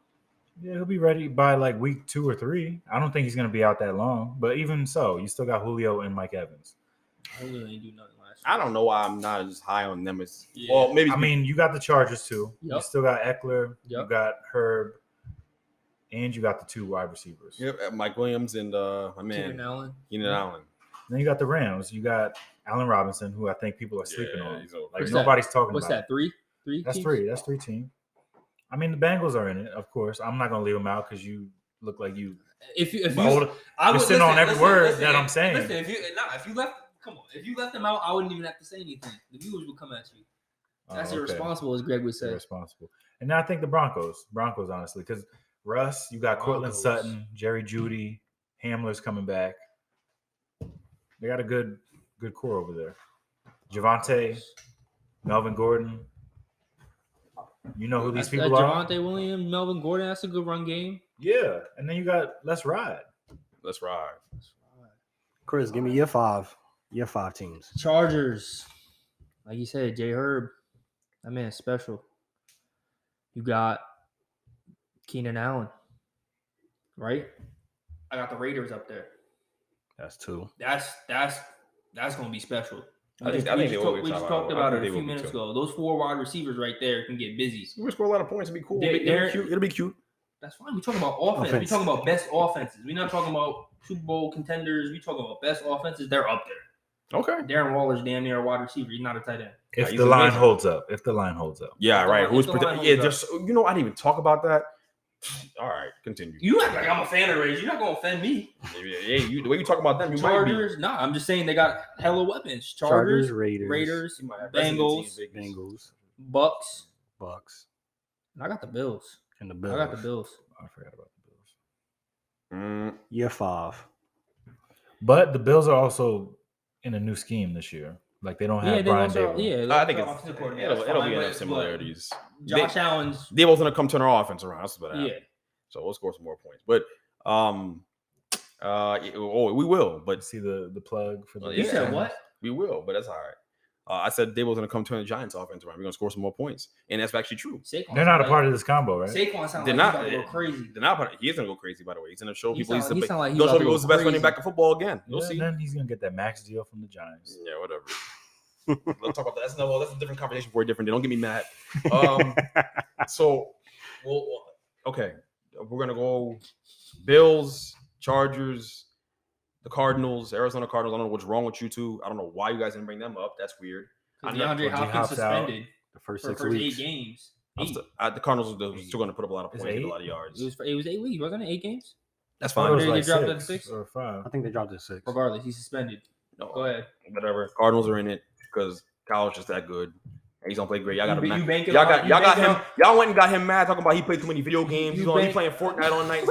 Yeah, he'll be ready by like week 2 or 3. I don't think he's going to be out that long. But even so, you still got Julio and Mike Evans. Julio ain't do nothing last year. I don't know why I'm not as high on them as Yeah. well. Maybe I mean, you got the Chargers too. You Yep. still got Eckler. You Yep. got Herb. And you got the 2 wide receivers. Yep, Mike Williams and my man Keenan Allen. Keenan Allen. Then you got the Rams. You got Allen Robinson, who I think people are sleeping on. he's over. Like What's nobody's talking What's about. that? Three? That's teams? 3. That's 3 teams. I mean, the Bengals are in it, of course. I'm not gonna leave them out because you look like you. If you, You're sitting on every word that I'm saying. Listen, if you left them out, I wouldn't even have to say anything. The viewers would come at you. That's Oh, okay. irresponsible, as Greg would say. Irresponsible. And then I think the Broncos, honestly, because Russ, you got Cortland Broncos. Sutton, Jerry Jeudy, Hamler's coming back. They got a good core over there. Javonte, Melvin Gordon. You know who these people are? Javonte Williams, Melvin Gordon. That's a good run game. Yeah. And then you got Let's Ride. Let's ride. Chris, give me your 5. Your 5 teams. Chargers, like you said, J Herb, that man's special. You got Keenan Allen, right? I got the Raiders up there. That's 2. That's gonna be special. I think we they will be just top. talked I about think it they a will few be minutes too. ago. Those 4 wide receivers right there can get busy. We're score a lot of points. It'll be cool. They're- It'll be cute. That's fine. We're talking about offense. Offense. We're talking about best offenses. We're not talking about Super Bowl contenders. We're talking about best offenses. They're up there. Okay. Darren Waller's damn near a wide receiver. He's not a tight end. If he's the line amazing. holds up. If the line holds up. Yeah, right. If Who's the line protect? holds Yeah, up. just I didn't even talk about that. All right, continue. You act like I'm a fan of Raiders. You're not gonna offend me. Yeah, the way you talk about them, you Chargers, nah. I'm just saying they got hella weapons. Chargers, Chargers, Raiders, Raiders, might have Bengals, Bengals, Bucks. Bucks, And I got the Bills. and the I Bills. got the Bills. I forgot about the Bills. Your 5. But the Bills are also in a new scheme this year. Like they don't have Yeah, they Brian also, Dable. yeah. I think offensive it'll coordinator, that's be fine, enough but similarities. Josh Allen's. Dable's gonna come turn our offense around. That's what happened. Yeah. So we'll score some more points. But we will. But See the plug for the Well, You yeah. said what? we will. But that's all right. I said Dable's gonna come turn the Giants offense around. We're gonna score some more points, and that's actually true. Saquon They're not a sound part of this combo, right? Saquon sounds They're like not- he's about to go crazy. They're not. He is gonna go crazy. By the way, he's gonna show He people sound like he's he's about the to best go running back in football again. You'll Yeah, see. Then he's gonna get that max deal from the Giants. Yeah, whatever. Let's talk about that. That's a different conversation for a different day. Don't get me mad. So, okay, we're gonna go Bills, Chargers, The Cardinals, Arizona Cardinals. I don't know what's wrong with you two. I don't know why you guys didn't bring them up. That's weird. DeAndre Hopkins Hop's suspended The first for 6 8 weeks. games. The Cardinals are still going to put up a lot of Is points, it get a lot of yards. It was 8 weeks, wasn't it? 8 games. That's It fine. was They like dropped it to 6 6? or 5. I think they dropped it 6. Regardless, he's suspended. No, Go ahead. whatever. Cardinals are in it because Kyle's just that good. He's gonna play great. Y'all got him. You banking Y'all on- got you y'all got banking him. on- Y'all went and got him mad talking about he played too many video games. You He's only bank- playing Fortnite all night.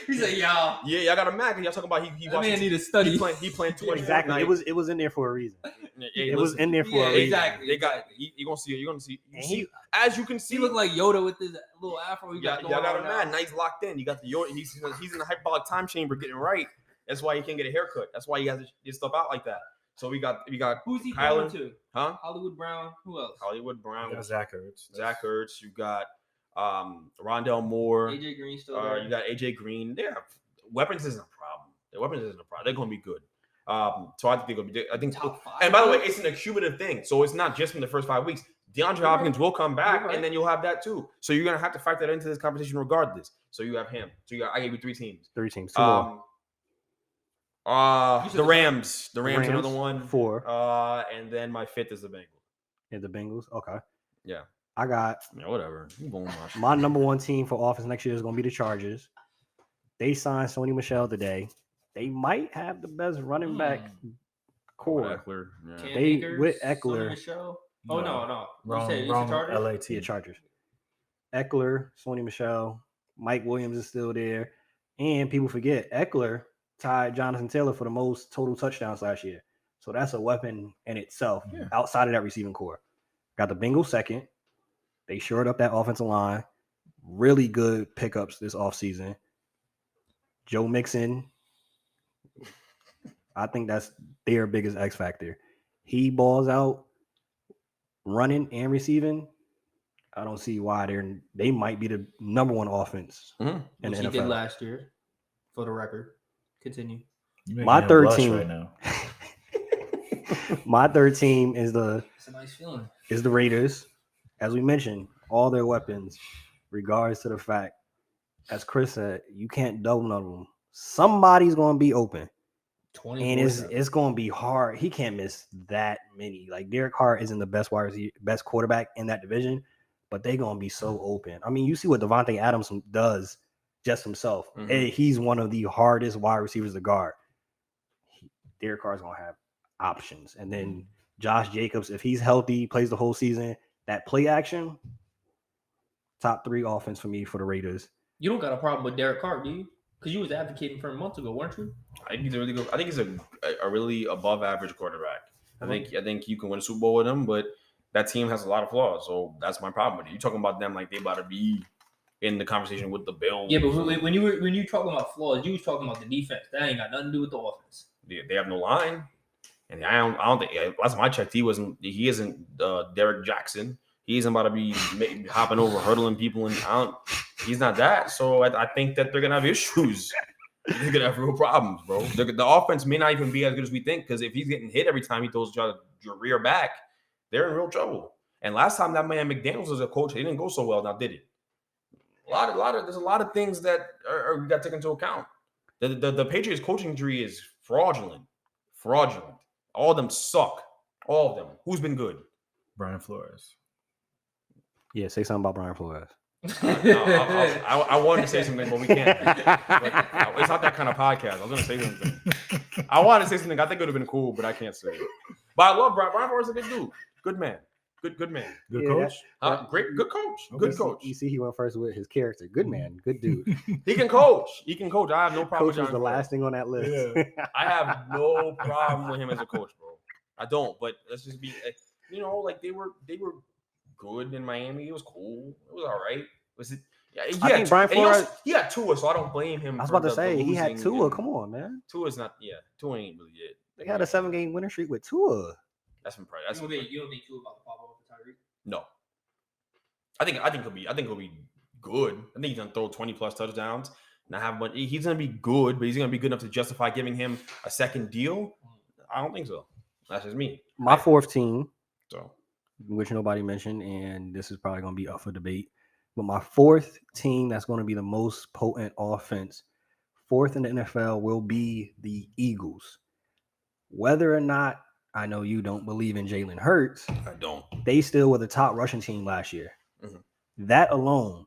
He said, y'all. Yeah, y'all got him mad because y'all talking about he That man need to study. He playing too much. Exactly. Fortnite. It was in there for a reason. Hey, It was listen, in there for Yeah, a reason. exactly. They got. You're gonna see it. You're gonna see. And see he- as you can see, He looked like Yoda with his little afro. He y'all got got going him on mad. now. Now he's locked in. You got the he's in the hyperbolic time chamber getting right. That's why he can't get a haircut. That's why he has his stuff out like that. So we got Who's he Kyler, throwing to? huh? Hollywood Brown. Who else? Hollywood Brown, You got Zach Ertz. Zach Ertz. You got Rondell Moore. AJ Green still there. You got AJ Green. They have weapons isn't a problem. Their weapons isn't a problem. They're gonna be good. So I think they're gonna be. I think. Top 5. And by the way, it's an accumulative thing. So it's not just from the first 5 weeks. DeAndre Hopkins will come back, You're right. and then you'll have that too. So you're gonna have to factor that into this competition regardless. So you have him. So I gave you 3 teams. 3 teams. 2 more. The Rams. The Rams, another one. 4. And then my 5th is the Bengals. Yeah, the Bengals. Okay. Yeah. I got Yeah, whatever. You bone wash. my number 1 team for offense next year is going to be the Chargers. They signed Sony Michel today. They might have the best running back core. Eckler. Yeah. Cam They- Akers, with Sonny Eckler- Michel. Oh no. You Wrong, said it's the wrong Chargers? LA The team. Chargers. Eckler, Sony Michel, Mike Williams is still there. And people forget, Eckler tied Jonathan Taylor for the most total touchdowns last year. So that's a weapon in itself Yeah. outside of that receiving core. Got the Bengals second. They shored up that offensive line. Really good pickups this offseason. Joe Mixon. I think that's their biggest X factor. He balls out running and receiving. I don't see why they might be the number 1 offense Mhm. in Which the he did NFL. last year, for the record. Continue. You making My him third blush team. right now. My third team is the It's a nice feeling. Raiders. As we mentioned, all their weapons, regards to the fact, as Chris said, you can't double none of them. Somebody's going to be open. 20. And it's going to be hard. He can't miss that many. Like Derek Carr isn't the best best quarterback in that division, but they're going to be so open. I mean, you see what Devontae Adams does just himself. Mhm. Hey, he's one of the hardest wide receivers to guard. Derek Carr's going to have options. And then Josh Jacobs, if he's healthy, plays the whole season, that play action, top 3 offense for me for the Raiders. You don't got a problem with Derek Carr, do you? Because you was advocating for him months ago, weren't you? I think he's a really good. I think he's a really above average quarterback. I think you can win a Super Bowl with him, but that team has a lot of flaws. So that's my problem with it. You talking about them like they about to be in the conversation with the Bills. Yeah, but when you talking about flaws, you was talking about the defense. That ain't got nothing to do with the offense. They have no line, and I don't think last time I checked, he isn't Derek Jackson. He isn't about to be hopping over, hurdling people, and he's not that. So I think that they're gonna have issues. They're gonna have real problems, bro. The offense may not even be as good as we think, because if he's getting hit every time he throws your rear back, they're in real trouble. And last time that man McDaniels was a coach, he didn't go so well. Now did it? There's a lot of things that we got to take into account. The Patriots coaching tree is fraudulent. All of them suck. All of them. Who's been good? Brian Flores. Yeah, say something about Brian Flores. I wanted to say something, but we can't. But it's not that kind of podcast. I was going to say something. I wanted to say something. I think it would have been cool, but I can't say it. But I love Brian. Brian Flores is a good dude. Good man. Good man. Good Yeah, coach. Good coach. Okay. Good coach. You see, he went first with his character. Good man. Good dude. He can coach. I have no problem Coach with was Brian the Flores. last thing on that list. I have no problem with him as a coach, bro. I don't. But let's just be, like they were good in Miami. It was cool. It was all right. Was it? Yeah, I think Brian Flores. He had Tua, so I don't blame him. I was for about to the say he had losing Tua. and- Come on, man. Tua's not. Yeah, Tua ain't really it. They had a 7-game winning streak with Tua. That's impressive. You don't think too about the pop over Tyreek? No. I think he'll be good. I think he's gonna throw 20+ touchdowns. Not have much. He's gonna be good, but he's gonna be good enough to justify giving him a second deal. I don't think so. That's just me. My 4th team, So which nobody mentioned, and this is probably going to be up for debate. But my 4th team that's going to be the most potent offense fourth in the NFL will be the Eagles. Whether or not, I know you don't believe in Jalen Hurts, I don't. they still were the top rushing team last year. Mhm. That alone,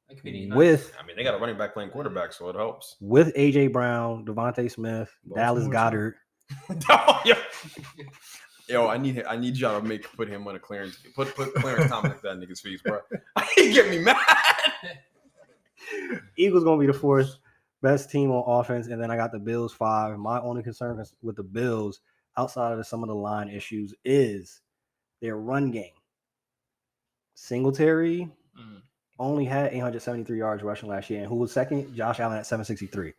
That could be with I mean, they got a running back playing quarterback, so it helps. with A.J. Brown, Devontae Smith, Dallas Baltimore, Goddard. Yo, I need y'all to put him on a clearance. Put Clarence Thomas like that nigga's face, bro. He get me mad. Eagles gonna be the fourth best team on offense, and then I got the Bills 5. My only concern with the Bills, outside of some of the line issues, is their run game. Singletary only had 873 yards rushing last year, and who was second? Josh Allen at 763.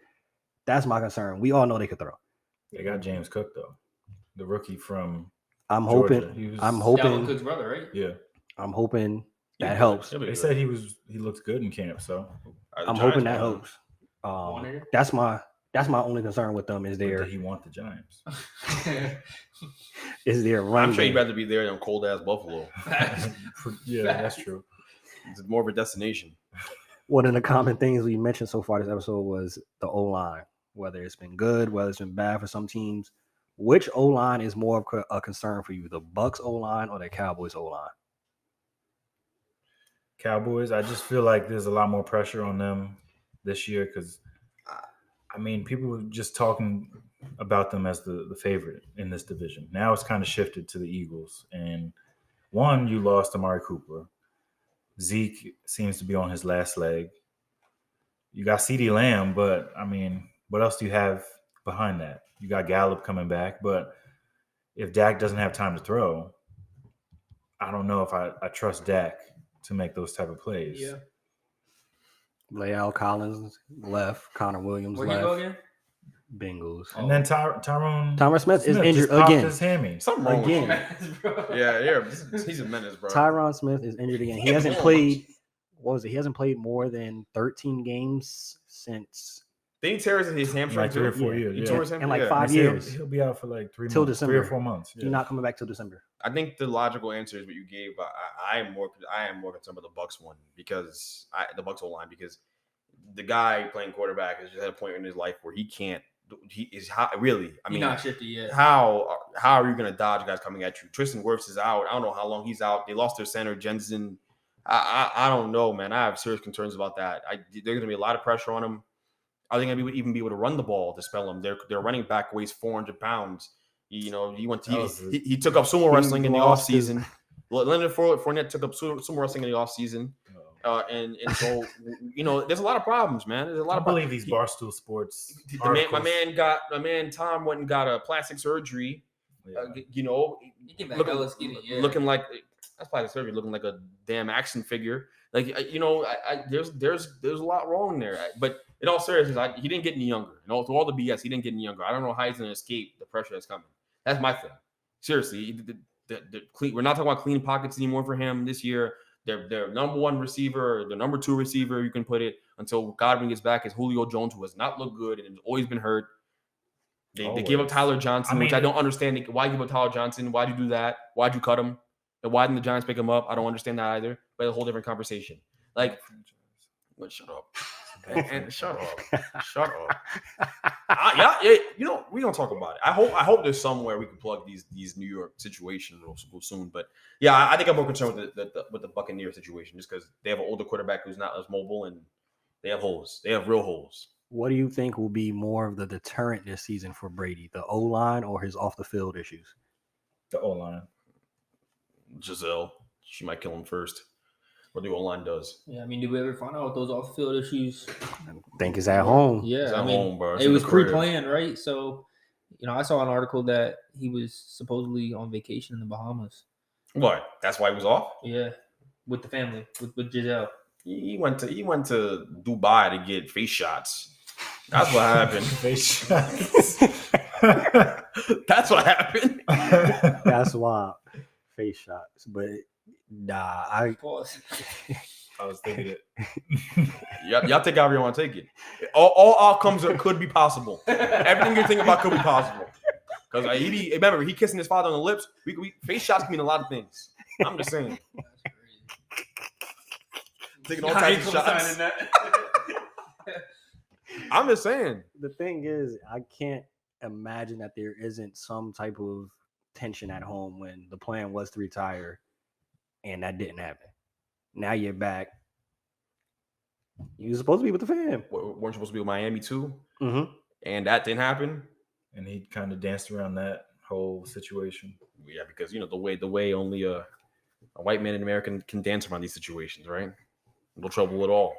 That's my concern. We all know they could throw. They got James Cook though, the rookie from. I'm Georgia. hoping. Was, I'm Dalvin hoping. Cook's brother, right? Yeah, I'm hoping Yeah, that helps. he'll be they good. said he looked good in camp. So I'm hoping that Giants, helps. That's my only concern with them is but their did he want the Giants? run I'm sure game. he'd rather be there than cold ass Buffalo. Yeah, that's true. It's more of a destination. One of the common things we mentioned so far this episode was the O-line, whether it's been good, whether it's been bad for some teams. Which O-line is more of a concern for you, the Bucs O-line or the Cowboys O-line? Cowboys, I just feel like there's a lot more pressure on them this year because, I mean, people were just talking about them as the favorite in this division. Now it's kind of shifted to the Eagles. And one, you lost Amari Cooper. Zeke seems to be on his last leg. You got CeeDee Lamb, but, I mean, what else do you have behind that? You got Gallup coming back, but if Dak doesn't have time to throw, I don't know if I trust Dak to make those type of plays. Yeah. Leal Collins left, Connor Williams Where you go left, again? Bengals. And then Tyrone Tyron Smith is injured just popped again. his hammy. Something wrong Again. with you. Yeah. He's a menace, bro. Tyron Smith is injured again. He hasn't played. What was it? He hasn't played more than 13 games since Then he tears his hamstring Like 3 or too. 4 Yeah. years. He yeah. tore his in like yeah. 5 They say years. He'll be out for like 3 Till months, December. 3 or 4 months. He's not coming back till December. I think the logical answer is what you gave. But I am more concerned about the Bucs one because the Bucs whole line because the guy playing quarterback has just had a point in his life where he can't. He is really. I mean, He's not shifty yet. how are you going to dodge guys coming at you? Tristan Wirfs is out. I don't know how long he's out. They lost their center Jensen. I don't know, man. I have serious concerns about that. There's going to be a lot of pressure on him. Are they going to even be able to run the ball to spell him? Their running back weighs 400 pounds. You know, he took up sumo wrestling in the offseason. Leonard Fournette took up sumo wrestling in the offseason. And so, you know, there's a lot of problems, man. There's a lot I of believe these Barstool Sports. my man Tom went and got a plastic surgery. Yeah. You know, He came back looking, hella skinny, yeah. looking like that's plastic surgery, looking like a damn action figure. Like you know, there's a lot wrong there. But in all seriousness, he didn't get any younger. And through all the BS, he didn't get any younger. I don't know how he's going to escape the pressure that's coming. That's my thing. Seriously, we're not talking about clean pockets anymore for him this year. Their number one receiver, the number two receiver, you can put it until Godwin gets back, is Julio Jones, who has not looked good and has always been hurt. They gave up Tyler Johnson, which I don't understand. Why give up Tyler Johnson? Why'd you do that? Why'd you cut him? And why didn't the Giants pick him up? I don't understand that either. But it's a whole different conversation. Like, shut up. And shut up. Yeah. You know, we don't talk about it. I hope there's somewhere we can plug these New York situation real soon. But yeah, I think I'm more concerned with the Buccaneers situation just because they have an older quarterback who's not as mobile and they have holes. They have real holes. What do you think will be more of the deterrent this season for Brady, the O-line or his off-the-field issues? The O-line. Giselle, she might kill him first. What the O-line does. Yeah, I mean, did we ever find out what those off-field issues? I think it's at home. Yeah, It's at I mean, home, bro. It's it in was the crib. pre-planned, right? So, you know, I saw an article that he was supposedly on vacation in the Bahamas. What? That's why he was off? Yeah, with the family, with Giselle. He went to Dubai to get face shots. That's what happened. Face shots. That's what happened. That's wild. Face shots. But nah, Pause. I was thinking it. Y'all take however you want to take it. All outcomes could be possible. Everything you think about could be possible. Because remember, he kissing his father on the lips. We face shots can mean a lot of things. I'm just saying. Taking all types of shots. I'm just saying. The thing is, I can't imagine that there isn't some type of tension at home when the plan was to retire and that didn't happen. Now you're back. You were supposed to be with the fam. Weren't you supposed to be with Miami too? Mm-hmm. And that didn't happen. And he kind of danced around that whole situation. Yeah, because the way only a white man in America can dance around these situations, right? No trouble at all.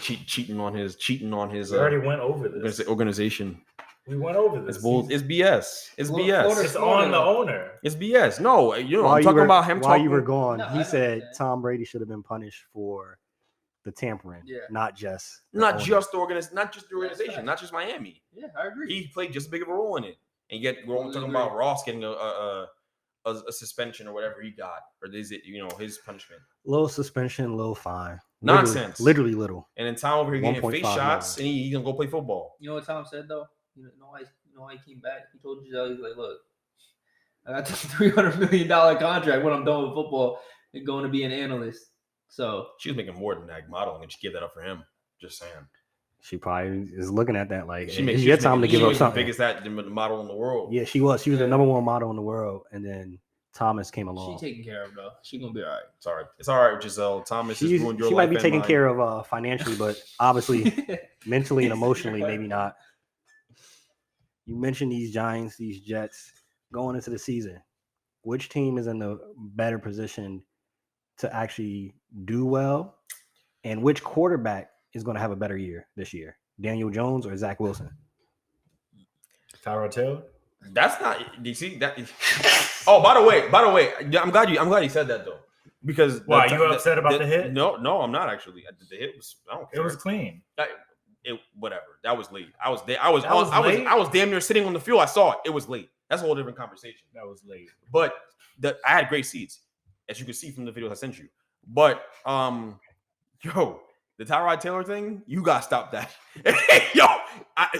Cheating on his. We already went over this. Organization. We went over this. It's BS. It's BS. It's on the owner. It's BS. No, While I'm talking about him. While you were gone, No, he I said understand. Tom Brady should have been punished for the tampering, not just the not owner. just the organization, not just Miami. Yeah, I agree. He played just as big of a role in it, and yet we're only talking about Ross getting a suspension or whatever he got, or is it his punishment? Little suspension, little fine. Nonsense. Literally little. And then Tom over here getting 1.5 face shots, and he's gonna go play football. You know what Tom said though? You know why he came back? He told Giselle, he's like, look, I got this $300 million contract when I'm done with football and going to be an analyst. So She was making more than that modeling, and she gave that up for him. Just saying. She probably is looking at that like, She it's your time to give up something. The biggest model in the world. Yeah, she was. She was the number one model in the world, and then Thomas came along. she taken care of though. She gonna be all right. Sorry, it's all right, Giselle. Thomas has ruined your she life. might be and taken mine. care of financially, but obviously mentally and emotionally, maybe not. You mentioned these Giants, these Jets going into the season. Which team is in the better position to actually do well, and which quarterback is going to have a better year this year? Daniel Jones or Zach Wilson? Tyrod Taylor? That's not. Do you see that? Oh, by the way, I'm glad you said that though, because Why you upset about the hit? No, I'm not actually. The hit was. I don't care. It was clean. Whatever. That was late. I was damn near sitting on the field. I saw it. It was late. That's a whole different conversation. That was late. But I had great seats, as you can see from the videos I sent you. But the Tyrod Taylor thing, you gotta stop that.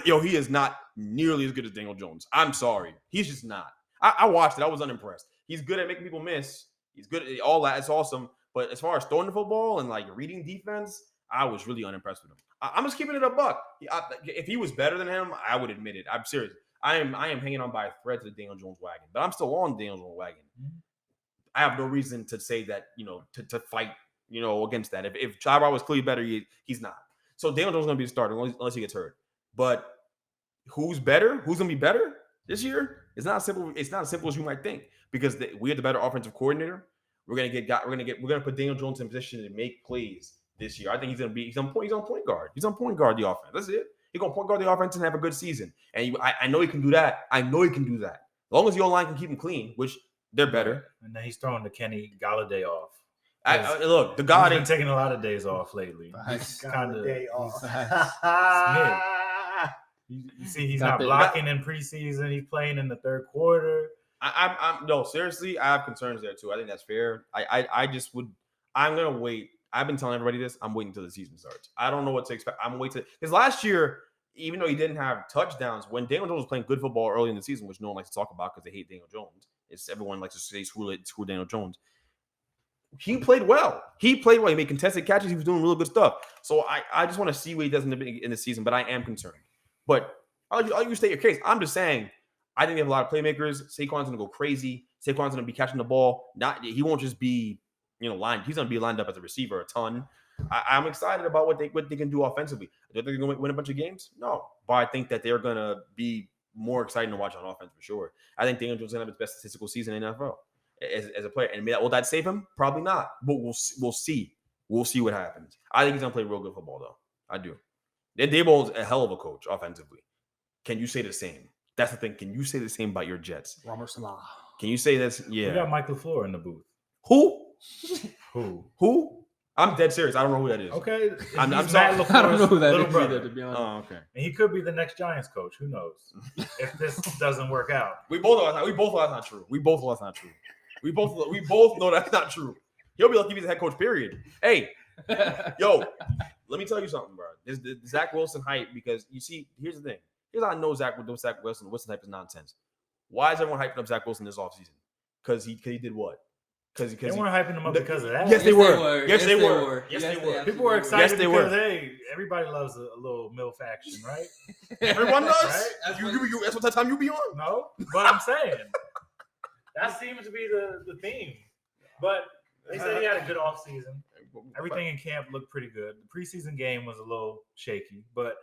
He is not nearly as good as Daniel Jones. I'm sorry, he's just not. I watched it. I was unimpressed. He's good at making people miss. He's good at all that. It's awesome. But as far as throwing the football and like reading defense, I was really unimpressed with him. I'm just keeping it a buck. If he was better than him, I would admit it. I'm serious. I am hanging on by a thread to the Daniel Jones wagon, but I'm still on Daniel Jones wagon. I have no reason to say that, to fight, against that. If Tyrod was clearly better, he's not. So Daniel Jones is going to be the starter unless he gets hurt. But who's better? Who's going to be better this year? It's not simple. It's not as simple as you might think, because we have the better offensive coordinator. We're going to put Daniel Jones in position to make plays this year. I think he's on point guard. He's on point guard the offense. That's it. He's going to point guard the offense and have a good season. And I know he can do that. As long as your line can keep him clean, which they're better. And then he's throwing the Kenny Galladay off. Look, the guy has been taking a lot of days off lately. He's kind of day off. You see, he's not blocking in preseason. He's playing in the third quarter. No, seriously, I have concerns there too. I think that's fair. I'm gonna wait. I've been telling everybody this. I'm waiting until the season starts. I don't know what to expect. I'm waiting because last year, even though he didn't have touchdowns, when Daniel Jones was playing good football early in the season, which no one likes to talk about because they hate Daniel Jones. Everyone likes to say screw Daniel Jones. He played well. He made contested catches. He was doing really good stuff. So I just want to see what he does in the season, but I am concerned. But I'll state your case. I'm just saying, I think they have a lot of playmakers. Saquon's going to go crazy. Saquon's going to be catching the ball. He won't just be, lined. He's going to be lined up as a receiver a ton. I'm excited about what they can do offensively. Do I think they're going to win a bunch of games? No. But I think that they're going to be more exciting to watch on offense for sure. I think Daniel Jones is going to have his best statistical season in the NFL as a player. And will that save him? Probably not. But we'll see. We'll see what happens. I think he's going to play real good football, though. I do. Daboll's a hell of a coach offensively. Can you say the same? That's the thing. Can you say the same about your Jets? Robert Salah. Can you say this? Yeah. We got Mike LaFleur in the booth. Who? Who? I'm dead serious. I don't know who that is. Okay. I'm sorry. I don't know who that little is brother. either, to be honest. Oh, okay. And he could be the next Giants coach. Who knows? If this doesn't work out. We both know that's not true. We both know that's not true. He'll be lucky if he's a head coach, period. Hey, yo, let me tell you something, bro. There's the Zach Wilson hype, because you see, here's the thing. Here's how I know Zach Wilson type is nonsense. Why is everyone hyping up Zach Wilson this offseason? Because he did what? because They weren't hyping him up because of that. Yes, they were. Yes, they were. Yes, they were. People were excited Yes, they because were. hey, everybody loves a little MILF action, right? Everyone does. Right? That's what time you be on. No, but I'm saying that seems to be the theme. But they said he had a good offseason. Everything in camp looked pretty good. The preseason game was a little shaky, but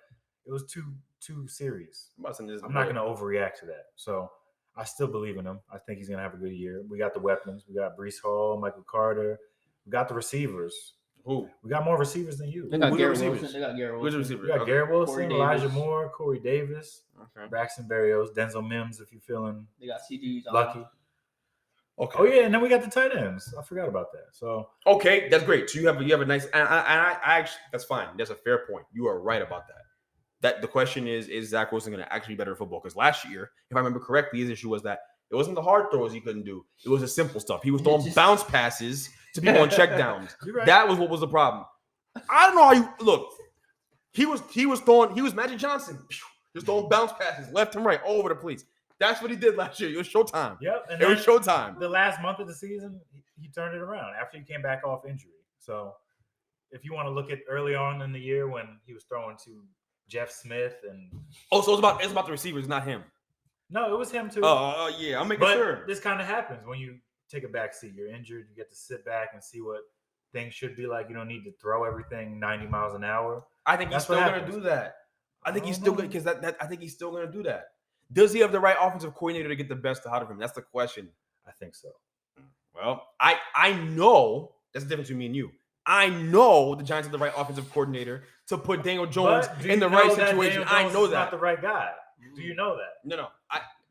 it was too serious. I'm not going to overreact to that. So I still believe in him. I think he's going to have a good year. We got the weapons. We got Breece Hall, Michael Carter. We got the receivers. Who? We got more receivers than you. They got Who Garrett the Wilson. They got Garrett Who's the Wilson. receiver? We got Okay. Garrett Wilson, Corey Elijah Davis. Moore, Corey Davis, Okay. Braxton Berrios, Denzel Mims if you're feeling They got CDs. lucky. Okay. Oh yeah, and then we got the tight ends. I forgot about that. So Okay, that's great. So you have a nice, and I actually, that's fine. That's a fair point. You are right about that. That the question is Zach Wilson going to actually be better at football? Because last year, if I remember correctly, his issue was that it wasn't the hard throws he couldn't do. It was the simple stuff. He was throwing bounce passes to people on checkdowns. right. That was what was the problem. I don't know how you look. He was Magic Johnson. Just throwing bounce passes left and right all over the place. That's what he did last year. It was showtime. yep, and It was showtime. the last month of the season, he turned it around after he came back off injury. So if you want to look at early on in the year when he was throwing to Jeff Smith and Oh, so it's about the receivers, not him. no, it was him too. Oh, yeah, I'm making but sure. this kind of happens when you take a back seat. You're injured. You get to sit back and see what things should be like. You don't need to throw everything 90 miles an hour. I think he's That's still what going to happens. do that. I think he's don't still know. going because I think he's still going to do that. Does he have the right offensive coordinator to get the best out of him? That's the question. I think so. Well, I know that's the difference between me and you. I know the Giants have the right offensive coordinator to put Daniel Jones But do in you the right know that situation. Daniel I Jones know is that. not the right guy. Do you know that?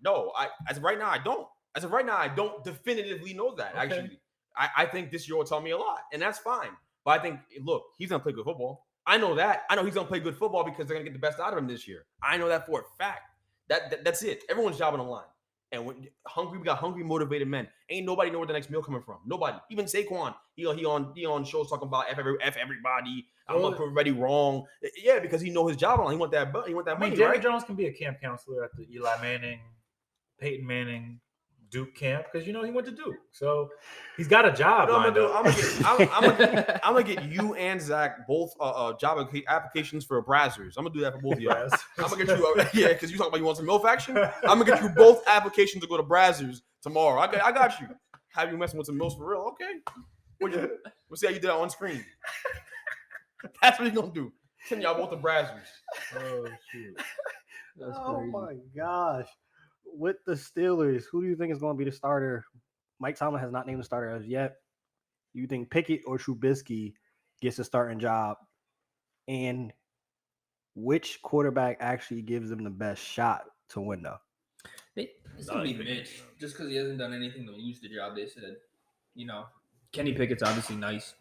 No. As of right now, I don't. As of right now, I don't definitively know that. Okay. Actually, I think this year will tell me a lot, and that's fine. But I think, look, he's gonna play good football. I know that. I know he's gonna play good football because they're gonna get the best out of him this year. I know that for a fact. That's it. Everyone's job on the line. And when we got hungry, motivated men. Ain't nobody know where the next meal coming from. Nobody. Even Saquon. He on shows talking about F everybody. I'm gonna prove everybody wrong. Yeah, because he know his job on. He want that. He want that I mean, money, Daniel right? Jones can be a camp counselor at the Eli Manning, Peyton Manning, Duke camp because he went to Duke, so he's got a job. No, lined up. I'm gonna get you and Zach both job applications for Brazzers. I'm gonna do that for both of you. Yes. I'm gonna get you, yeah, because you talking about you want some MILF action. I'm gonna get you both applications to go to Brazzers tomorrow. I got you. Have you messing with some MILFs for real? Okay. We'll see how you did that on screen. That's what you're gonna do. Send y'all both to Brazzers. Oh shoot! That's Oh crazy. my gosh. With the Steelers, who do you think is going to be the starter? Mike Tomlin has not named the starter as yet. You think Pickett or Trubisky gets a starting job? And which quarterback actually gives them the best shot to win, though? It's gonna be Mitch, just because he hasn't done anything to lose the job. They said, Kenny Pickett's obviously nice,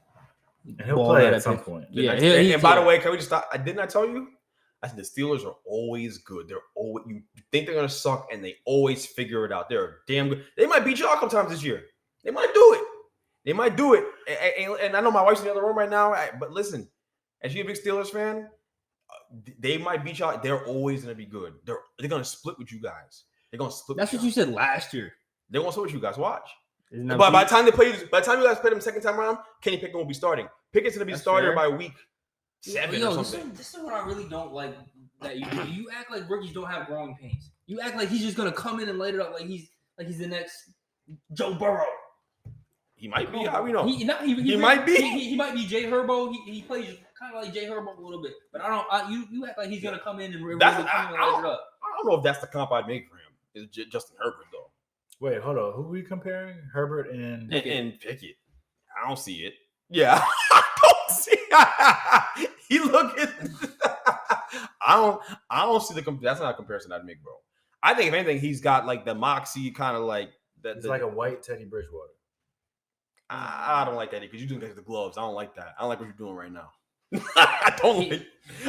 And he'll Ball play out at of some pick. point. Yeah, And by the way, can we just stop? Didn't I tell you? I said the Steelers are always good. They're always, you think they're gonna suck, and they always figure it out. They're damn good. They might beat you a couple times this year. They might do it. And I know my wife's in the other room right now. But listen, as she's a big Steelers fan, they might beat y'all. They're always gonna be good. They're gonna split with you guys. They're gonna split. That's with what you said last year. They're gonna split with you guys. Watch. Isn't that But by what the time you guys play them second time around, Kenny Pickett will be starting. Pickett's gonna be That's starter fair. by week 7 or this something. is what I really don't like that you do. You act like rookies don't have growing pains. You act like he's just gonna come in and light it up like he's the next Joe Burrow. He might be. How we know? He might be. He might be Jay Herbo. He plays kind of like Jay Herbo a little bit, but you act like he's gonna come in and really come in and light it up. I don't know if that's the comp I'd make for him. Is Justin Herbert though? Wait, hold on. Who are we comparing? Herbert and And Pickett. I don't see it. Yeah, I don't see it. He looking. I don't see that's not a comparison I'd make, bro. I think if anything, he's got like the moxie, kind of like that. it's like a white Teddy Bridgewater. I don't like that because you're doing the gloves. I don't like that. I don't like what you're doing right now. I don't like.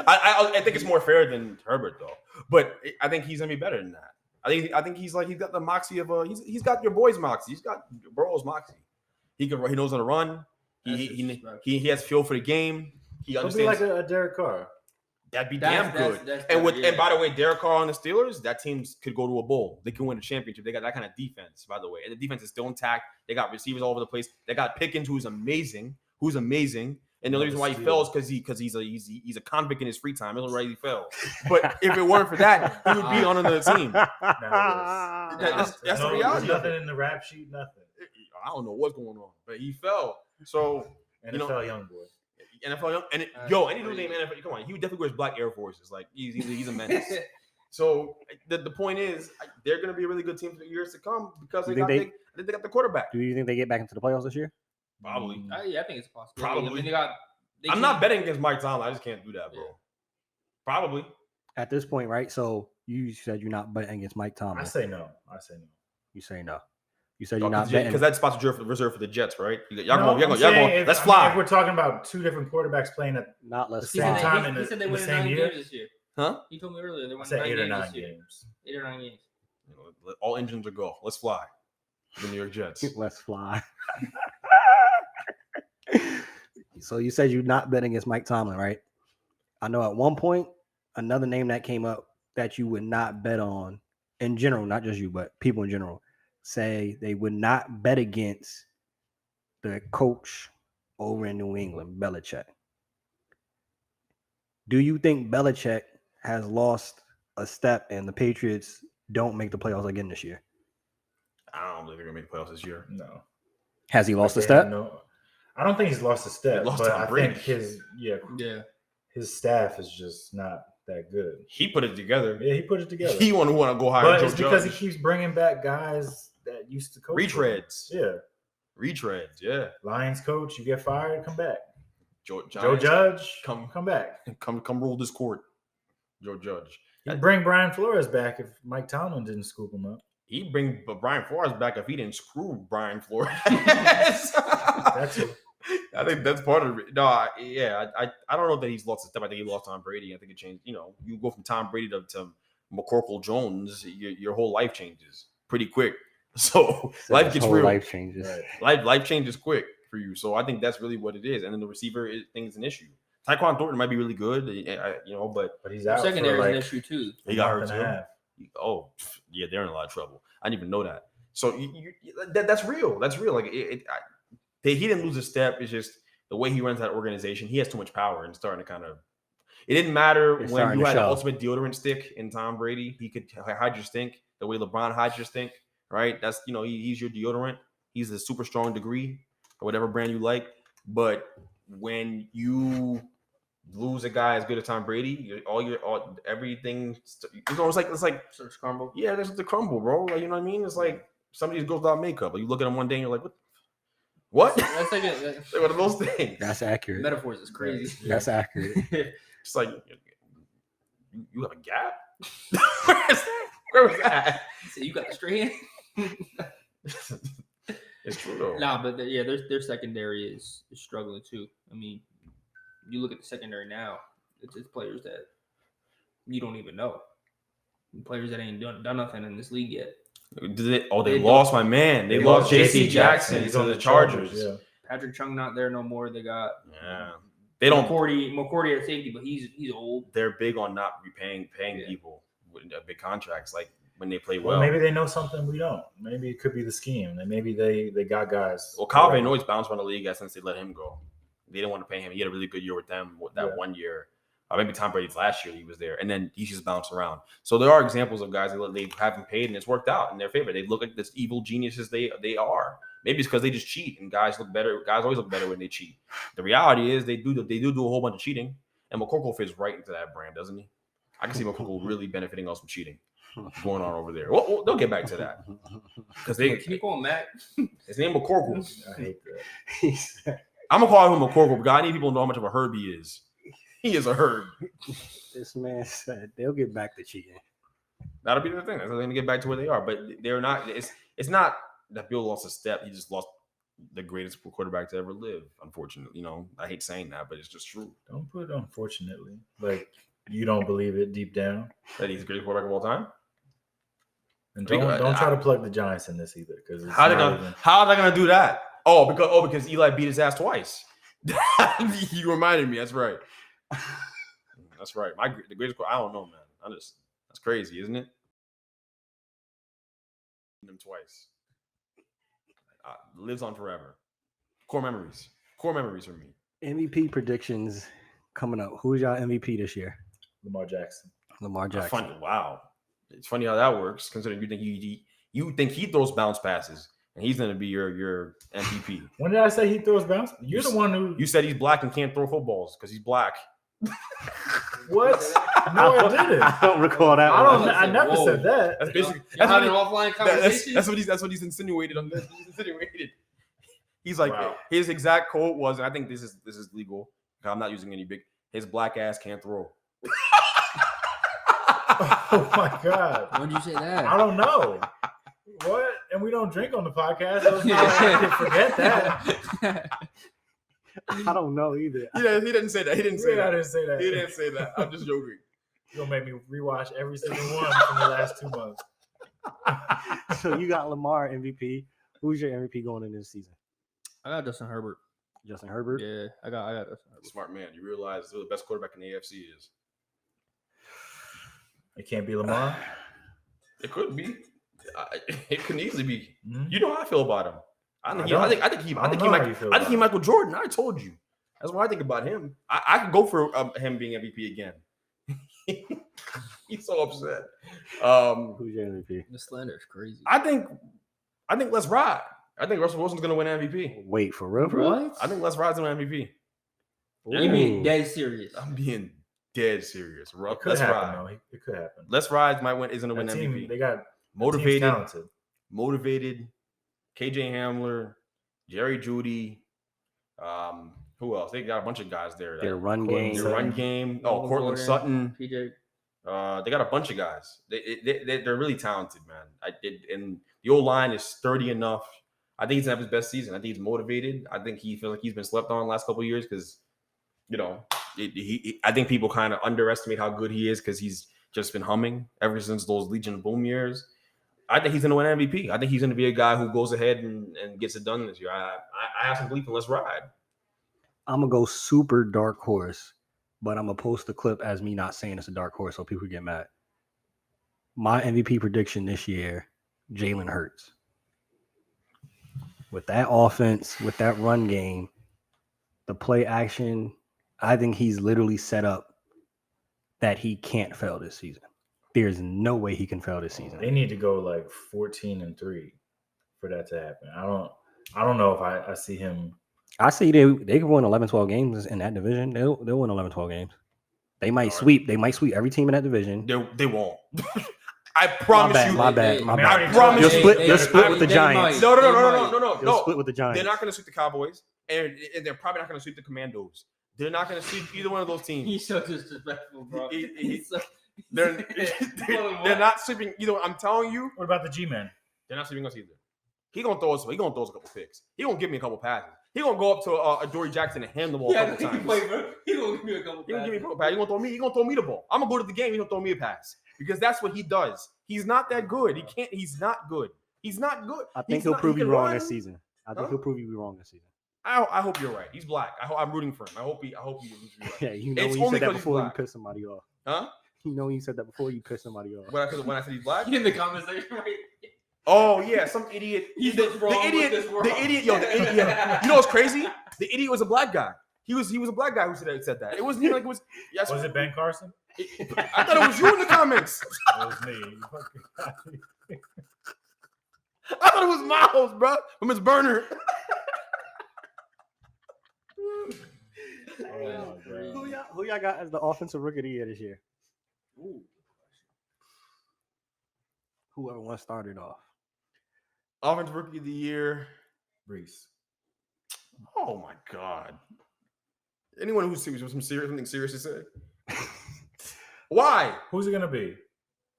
I think it's more fair than Herbert though, but I think he's gonna be better than that. I think he's got the moxie of he's got your boy's moxie. He's got Burrow's moxie. He knows how to run. He has feel for the game. He He'll be understands. like a Derek Carr. That'd be damn good. That's and better, and by the way, Derek Carr on the Steelers, that team could go to a bowl. They can win a championship. They got that kind of defense, by the way. And the defense is still intact. They got receivers all over the place. They got Pickens, who's amazing. And the only reason why he fell is because he's a convict in his free time. That's why he fell. But if it weren't for that, he would be on another team. That's the reality. There's nothing in the rap sheet. Nothing. I don't know what's going on, but he fell. So NFL young boy. NFL young, and any dude named NFL, come on, he would definitely wears black Air Forces. Like he's a menace. So the point is, they're going to be a really good team for the years to come because they got the quarterback. Do you think they get back into the playoffs this year? Probably. Yeah, I think it's possible. Probably. I mean, I'm not betting against Mike Tomlin. I just can't do that, bro. Yeah. Probably. At this point, right? So you said you're not betting against Mike Tomlin. I say no. You say no. You said you're not betting because that spot's reserved for the Jets, right? Y'all No, going. Let's fly. If we're talking about two different quarterbacks playing at not let's the same fly. time he said they in won the 9 same year. games this year. Huh? He told me earlier they I won said 9 8 or games 9 this year. games. 8 or 9 games. All engines are go. Let's fly. The New York Jets. Let's fly. So you said you're not betting against Mike Tomlin, right? I know at one point another name that came up that you would not bet on in general, not just you, but people in general, say they would not bet against the coach over in New England, Belichick. Do you think Belichick has lost a step and the Patriots don't make the playoffs again this year? I don't believe they're going to make the playoffs this year. No. Has he lost a step? No. I don't think he's lost a step, but I think his staff is just not that good. He put it together. Yeah, he put it together. He want to go higher. But it's because he keeps bringing back guys that used to coach. Retreads. Yeah. Retreads, yeah. Lions coach, you get fired, come back. Joe Judge, come back. Come rule this court. Joe Judge. He'd bring Brian Flores back if Mike Tomlin didn't scoop him up. He'd bring Brian Flores back if he didn't screw Brian Flores. That's it. I think that's part of it. No, I don't know that he's lost a step. I think he lost Tom Brady. I think it changed. You go from Tom Brady to McCorkle Jones, your whole life changes pretty quick. So life gets real. Life changes. Right. Life changes quick for you. So I think that's really what it is. And then the receiver thing is an issue. Tyquan Thornton might be really good, but he's out. Secondary for is an issue too. He got hurt too. Oh, yeah, they're in a lot of trouble. I didn't even know that. So that's real. That's real. Like he didn't lose a step. It's just the way he runs that organization. He has too much power and starting to kind of. It didn't matter when you had the ultimate deodorant stick in Tom Brady. He could hide your stink the way LeBron hides your stink, right? That's he's your deodorant. He's a super strong degree or whatever brand you like. But when you lose a guy as good as Tom Brady, everything. It's like Starts crumble. Yeah, that's the crumble, bro. Like, you know what I mean? It's like somebody just goes without makeup. Like you look at him one day and you're like, what? That's like one of those things. That's accurate. Metaphors is crazy. That's accurate. It's like you have a gap. Where was that? So you got the straight hand. It's true though. Nah, but their secondary is struggling too. I mean, you look at the secondary now. It's players that you don't even know. Players that ain't done nothing in this league yet. They lost my man. They lost J.C. Jackson. He's on the Chargers. Yeah. Patrick Chung not there no more. They got They don't McCourty at safety, but he's old. They're big on not paying people with big contracts, like when they play well. Maybe they know something we don't. Maybe it could be the scheme. And maybe they got guys. Well, Calvin always bounced around the league since they let him go. They didn't want to pay him. He had a really good year with them that 1 year. Maybe Tom Brady's last year he was there, and then he just bounced around. So there are examples of guys that they haven't paid, and it's worked out in their favor. They look like this evil geniuses they are. Maybe it's because they just cheat, and guys look better. Guys always look better when they cheat. The reality is they do a whole bunch of cheating, and McCorkle fits right into that brand, doesn't he? I can see McCorkle really benefiting us from cheating going on over there. Well, they'll get back to that because they Can you call him Matt? His name McCorkle. I hate that. I'm gonna call him McCorkle because I need people to know how much of a herb he is. He is a herb. This man said they'll get back to cheating. That'll be the thing. They're going to get back to where they are, but they're not. It's not that Bill lost a step. He just lost the greatest quarterback to ever live. Unfortunately, I hate saying that, but it's just true. Don't put unfortunately. Like you don't believe it deep down That he's the greatest quarterback of all time. and don't try to plug the Giants in this either because How are they gonna do that? Because Eli beat his ass twice. You reminded me. That's right. That's right. The greatest. I don't know, man. That's crazy, isn't it? Them twice. Lives on forever. Core memories for me. MVP predictions coming up. Who's y'all MVP this year? Lamar Jackson. Funny. Wow. It's funny how that works, considering you think he throws bounce passes, and he's going to be your MVP. When did I say he throws bounce? You're the one who... You said he's black and can't throw footballs because he's black. What? No, I didn't. I don't recall that. I never said that. That's basically having an offline conversation. That's what he's insinuated on this. He's like, his exact quote was, and I think this is legal. I'm not using any big. His black ass can't throw. Oh my God! When did you say that? I don't know. What? And we don't drink on the podcast. So it's not like I can forget that. I don't know either. Yeah, he didn't say that. I didn't say that. He didn't say that. I'm just joking. You're gonna make me rewatch every single one from the last 2 months. So you got Lamar MVP. Who's your MVP going into this season? I got Justin Herbert. Justin Herbert? Yeah, I got Justin Herbert. Smart man. You realize who the best quarterback in the AFC is. It can't be Lamar. It could be. It could easily be. Mm-hmm. You know how I feel about him. I think he Michael Jordan. I told you. That's what I think about him. I could go for him being MVP again. He's so upset. Who's your MVP? The slander is crazy. I think let's ride. I think Russell Wilson's gonna win MVP. Wait, for real? What? I think Les Ride's gonna win MVP. You mean dead serious? I'm being dead serious. It could happen. It could happen. Les Rides is gonna win MVP. They got motivated. KJ Hamler, Jerry Jeudy. Who else? They got a bunch of guys there. Their run game. Oh, Cortland Sutton. PJ. They got a bunch of guys. They're really talented, man. And the old line is sturdy enough. I think he's gonna have his best season. I think he's motivated. I think he feels like he's been slept on the last couple of years because, I think people kind of underestimate how good he is because he's just been humming ever since those Legion of Boom years. I think he's gonna win MVP. I think he's gonna be a guy who goes ahead and gets it done this year. I have some belief in Let's Ride. I'm gonna go super dark horse, but I'm gonna post the clip as me not saying it's a dark horse so people get mad. My MVP prediction this year, Jalen Hurts. With that offense, with that run game, the play action, I think he's literally set up that he can't fail this season. There's no way he can fail this season. They need to go like 14-3 for that to happen. I don't know if I see him. I see they can win 11-12 games in that division. They'll win 11-12 games. They might sweep. They might sweep every team in that division. They won't. I promise you. My bad. I promise you. You'll split with the Giants. No. You'll split with the Giants. They're not going to sweep the Cowboys, and they're probably not going to sweep the Commandos. They're not going to sweep either one of those teams. He's so disrespectful, bro. They're not sweeping either. I'm telling you. What about the G-Men? They're not sweeping us either. He gonna throw us a couple picks. He gonna give me a couple passes. He gonna go up to a Dory Jackson and hand the ball a couple times. He gonna give me a couple passes. He gonna give me a couple passes. He gonna throw me the ball. I'm gonna go to the game. He gonna throw me a pass because that's what he does. He's not that good. He's not good. He's not good. I think he'll prove you wrong this season. He'll prove you wrong this season. I hope you're right. He's black. I'm rooting for him. I hope he right. Yeah, you know when you said that before you pissed somebody off. Huh? You know you said that before you pissed somebody off. When I said he's black? In the comment section, right? Oh yeah, some idiot. The idiot. Yo, the idiot. You know what's crazy? The idiot was a black guy. He was a black guy who said that. It wasn't even like it was. Yes. Was it Ben Carson? I thought it was you in the comments. It was me. I thought it was Miles, bro, from his burner. Who y'all got as the offensive rookie of the year this year? Ooh. Whoever wants started off. Offensive rookie of the year, Brees. Oh my God! Anyone who's serious with something serious to say? Why? Who's it gonna be?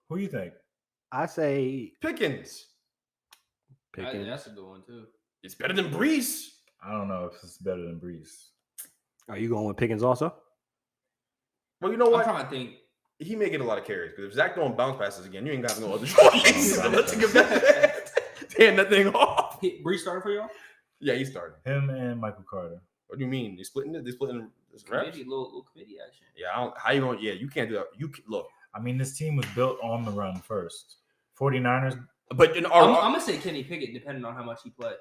Who you think? I say Pickens. That's a good one too. It's better than Brees. I don't know if it's better than Brees. Are you going with Pickens also? Well, you know what? I'm trying to think. He may get a lot of carries because if Zach throwing bounce passes again, you ain't got no other choice. Let's give that. Hand that thing off. Brees started for y'all? Yeah, he started. Him and Michael Carter. What do you mean? They splitting it? They splitting Little committee action. Yeah, how you going? Yeah, you can't do that. Look. I mean, this team was built on the run first. 49ers. But I'm gonna say Kenny Pickett, depending on how much he played.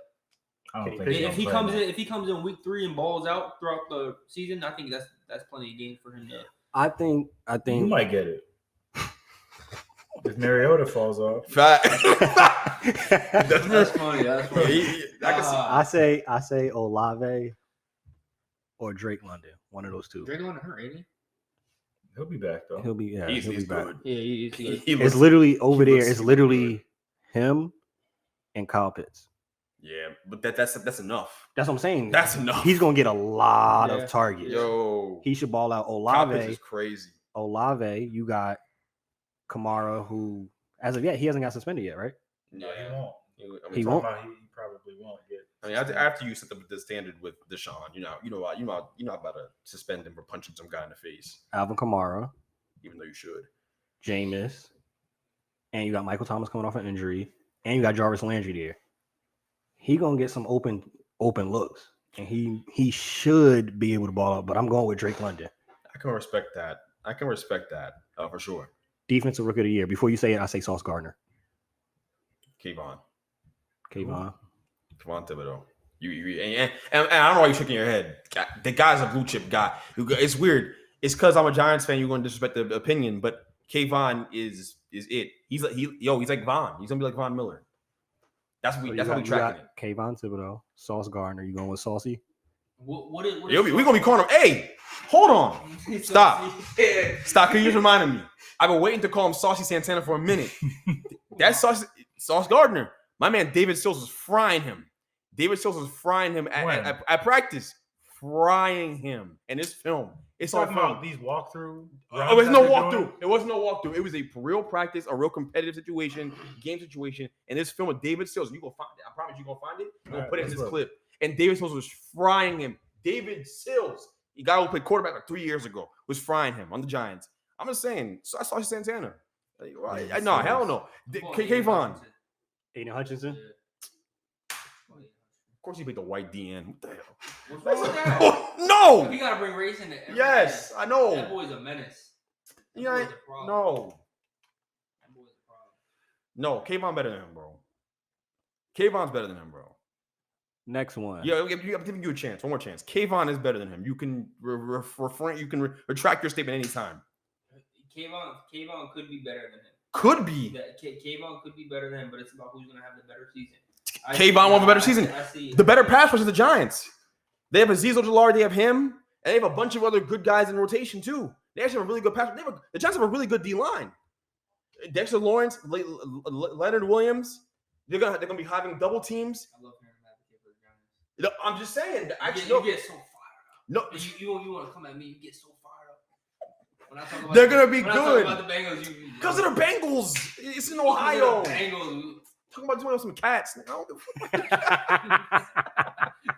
I don't think If he comes in week 3 and balls out throughout the season, I think that's plenty of games for him to. I think you might get it. If Mariota falls off. Fact. That's funny. That's funny. I say Olave or Drake London. One of those two. Drake London hurt, ain't he? He'll be back though. He'll be He's back. good. Yeah, he's good. It's literally over there. It's literally him and Kyle Pitts. Yeah, but that's enough. That's what I'm saying. That's enough. He's gonna get a lot of targets. Yo, he should ball out. Kyle Pitts is crazy. Olave, you got Kamara, who as of yet he hasn't got suspended yet, right? No, he won't. He won't. He probably won't get. I mean, after you set the standard with Deshaun, you're not about to suspend him for punching some guy in the face. Alvin Kamara, even though you should. Jameis, and you got Michael Thomas coming off an injury, and you got Jarvis Landry there. He gonna get some open looks, and he should be able to ball out. But I'm going with Drake London. I can respect that. For sure. Defensive Rookie of the Year. Before you say it, I say Sauce Gardner. Kayvon Thibodeau. And I don't know why you're shaking your head. The guy's a blue chip guy. It's weird. It's because I'm a Giants fan. You're going to disrespect the opinion, but Kayvon is it. He's like Von. He's gonna be like Von Miller. That's how we tracking it. Kayvon Thibodeau, Sauce Gardner. You going with Saucy? We're gonna be calling him. Hey, hold on. Stop. Stop. Can you just remind me? I've been waiting to call him Saucy Santana for a minute. That's Sauce Gardner. My man David Sills was frying him. At practice. Frying him. And this film. It's all about these walkthrough. It was no walkthrough. It wasn't no walkthrough. It was a real practice, a real competitive situation, game situation. And this film with David Sills, you go find it. I promise you're gonna find it. You're gonna put it in this clip. And David Sills was frying him. David Sills, the guy who played quarterback like 3 years ago, was frying him on the Giants. I'm just saying, I saw Santana. No, hell no. Kayvon. Aiden Hutchinson. Of course, he played the white DN. What the hell? What's wrong with that? No. We gotta bring race into everything. Yes, I know. That boy's a menace. No. That boy's a problem. No, Kayvon better than him, bro. Kayvon's better than him, bro. Next one. Yeah, I'm giving you a chance. One more chance. Kayvon is better than him. You can refrain. You can retract your statement anytime. Kayvon could be better than him. Could be. Kayvon could be better than him, but it's about who's gonna have the better season. Kayvon will have a better season. The better pass rush is the Giants. They have Azeez Ojulari. They have him, and they have a bunch of other good guys in rotation too. They actually have a really good pass. The Giants have a really good D line. Dexter Lawrence, Leonard Williams. They're gonna be having double teams. I love hearing him advocate for the Giants. I'm just saying. You get so fired up. No, you want to come at me. You get so fired up. When I talk about they're gonna be good. I talk about the Bengals, because of the Bengals. It's in Ohio. Bengals. Talking about doing some cats. I don't give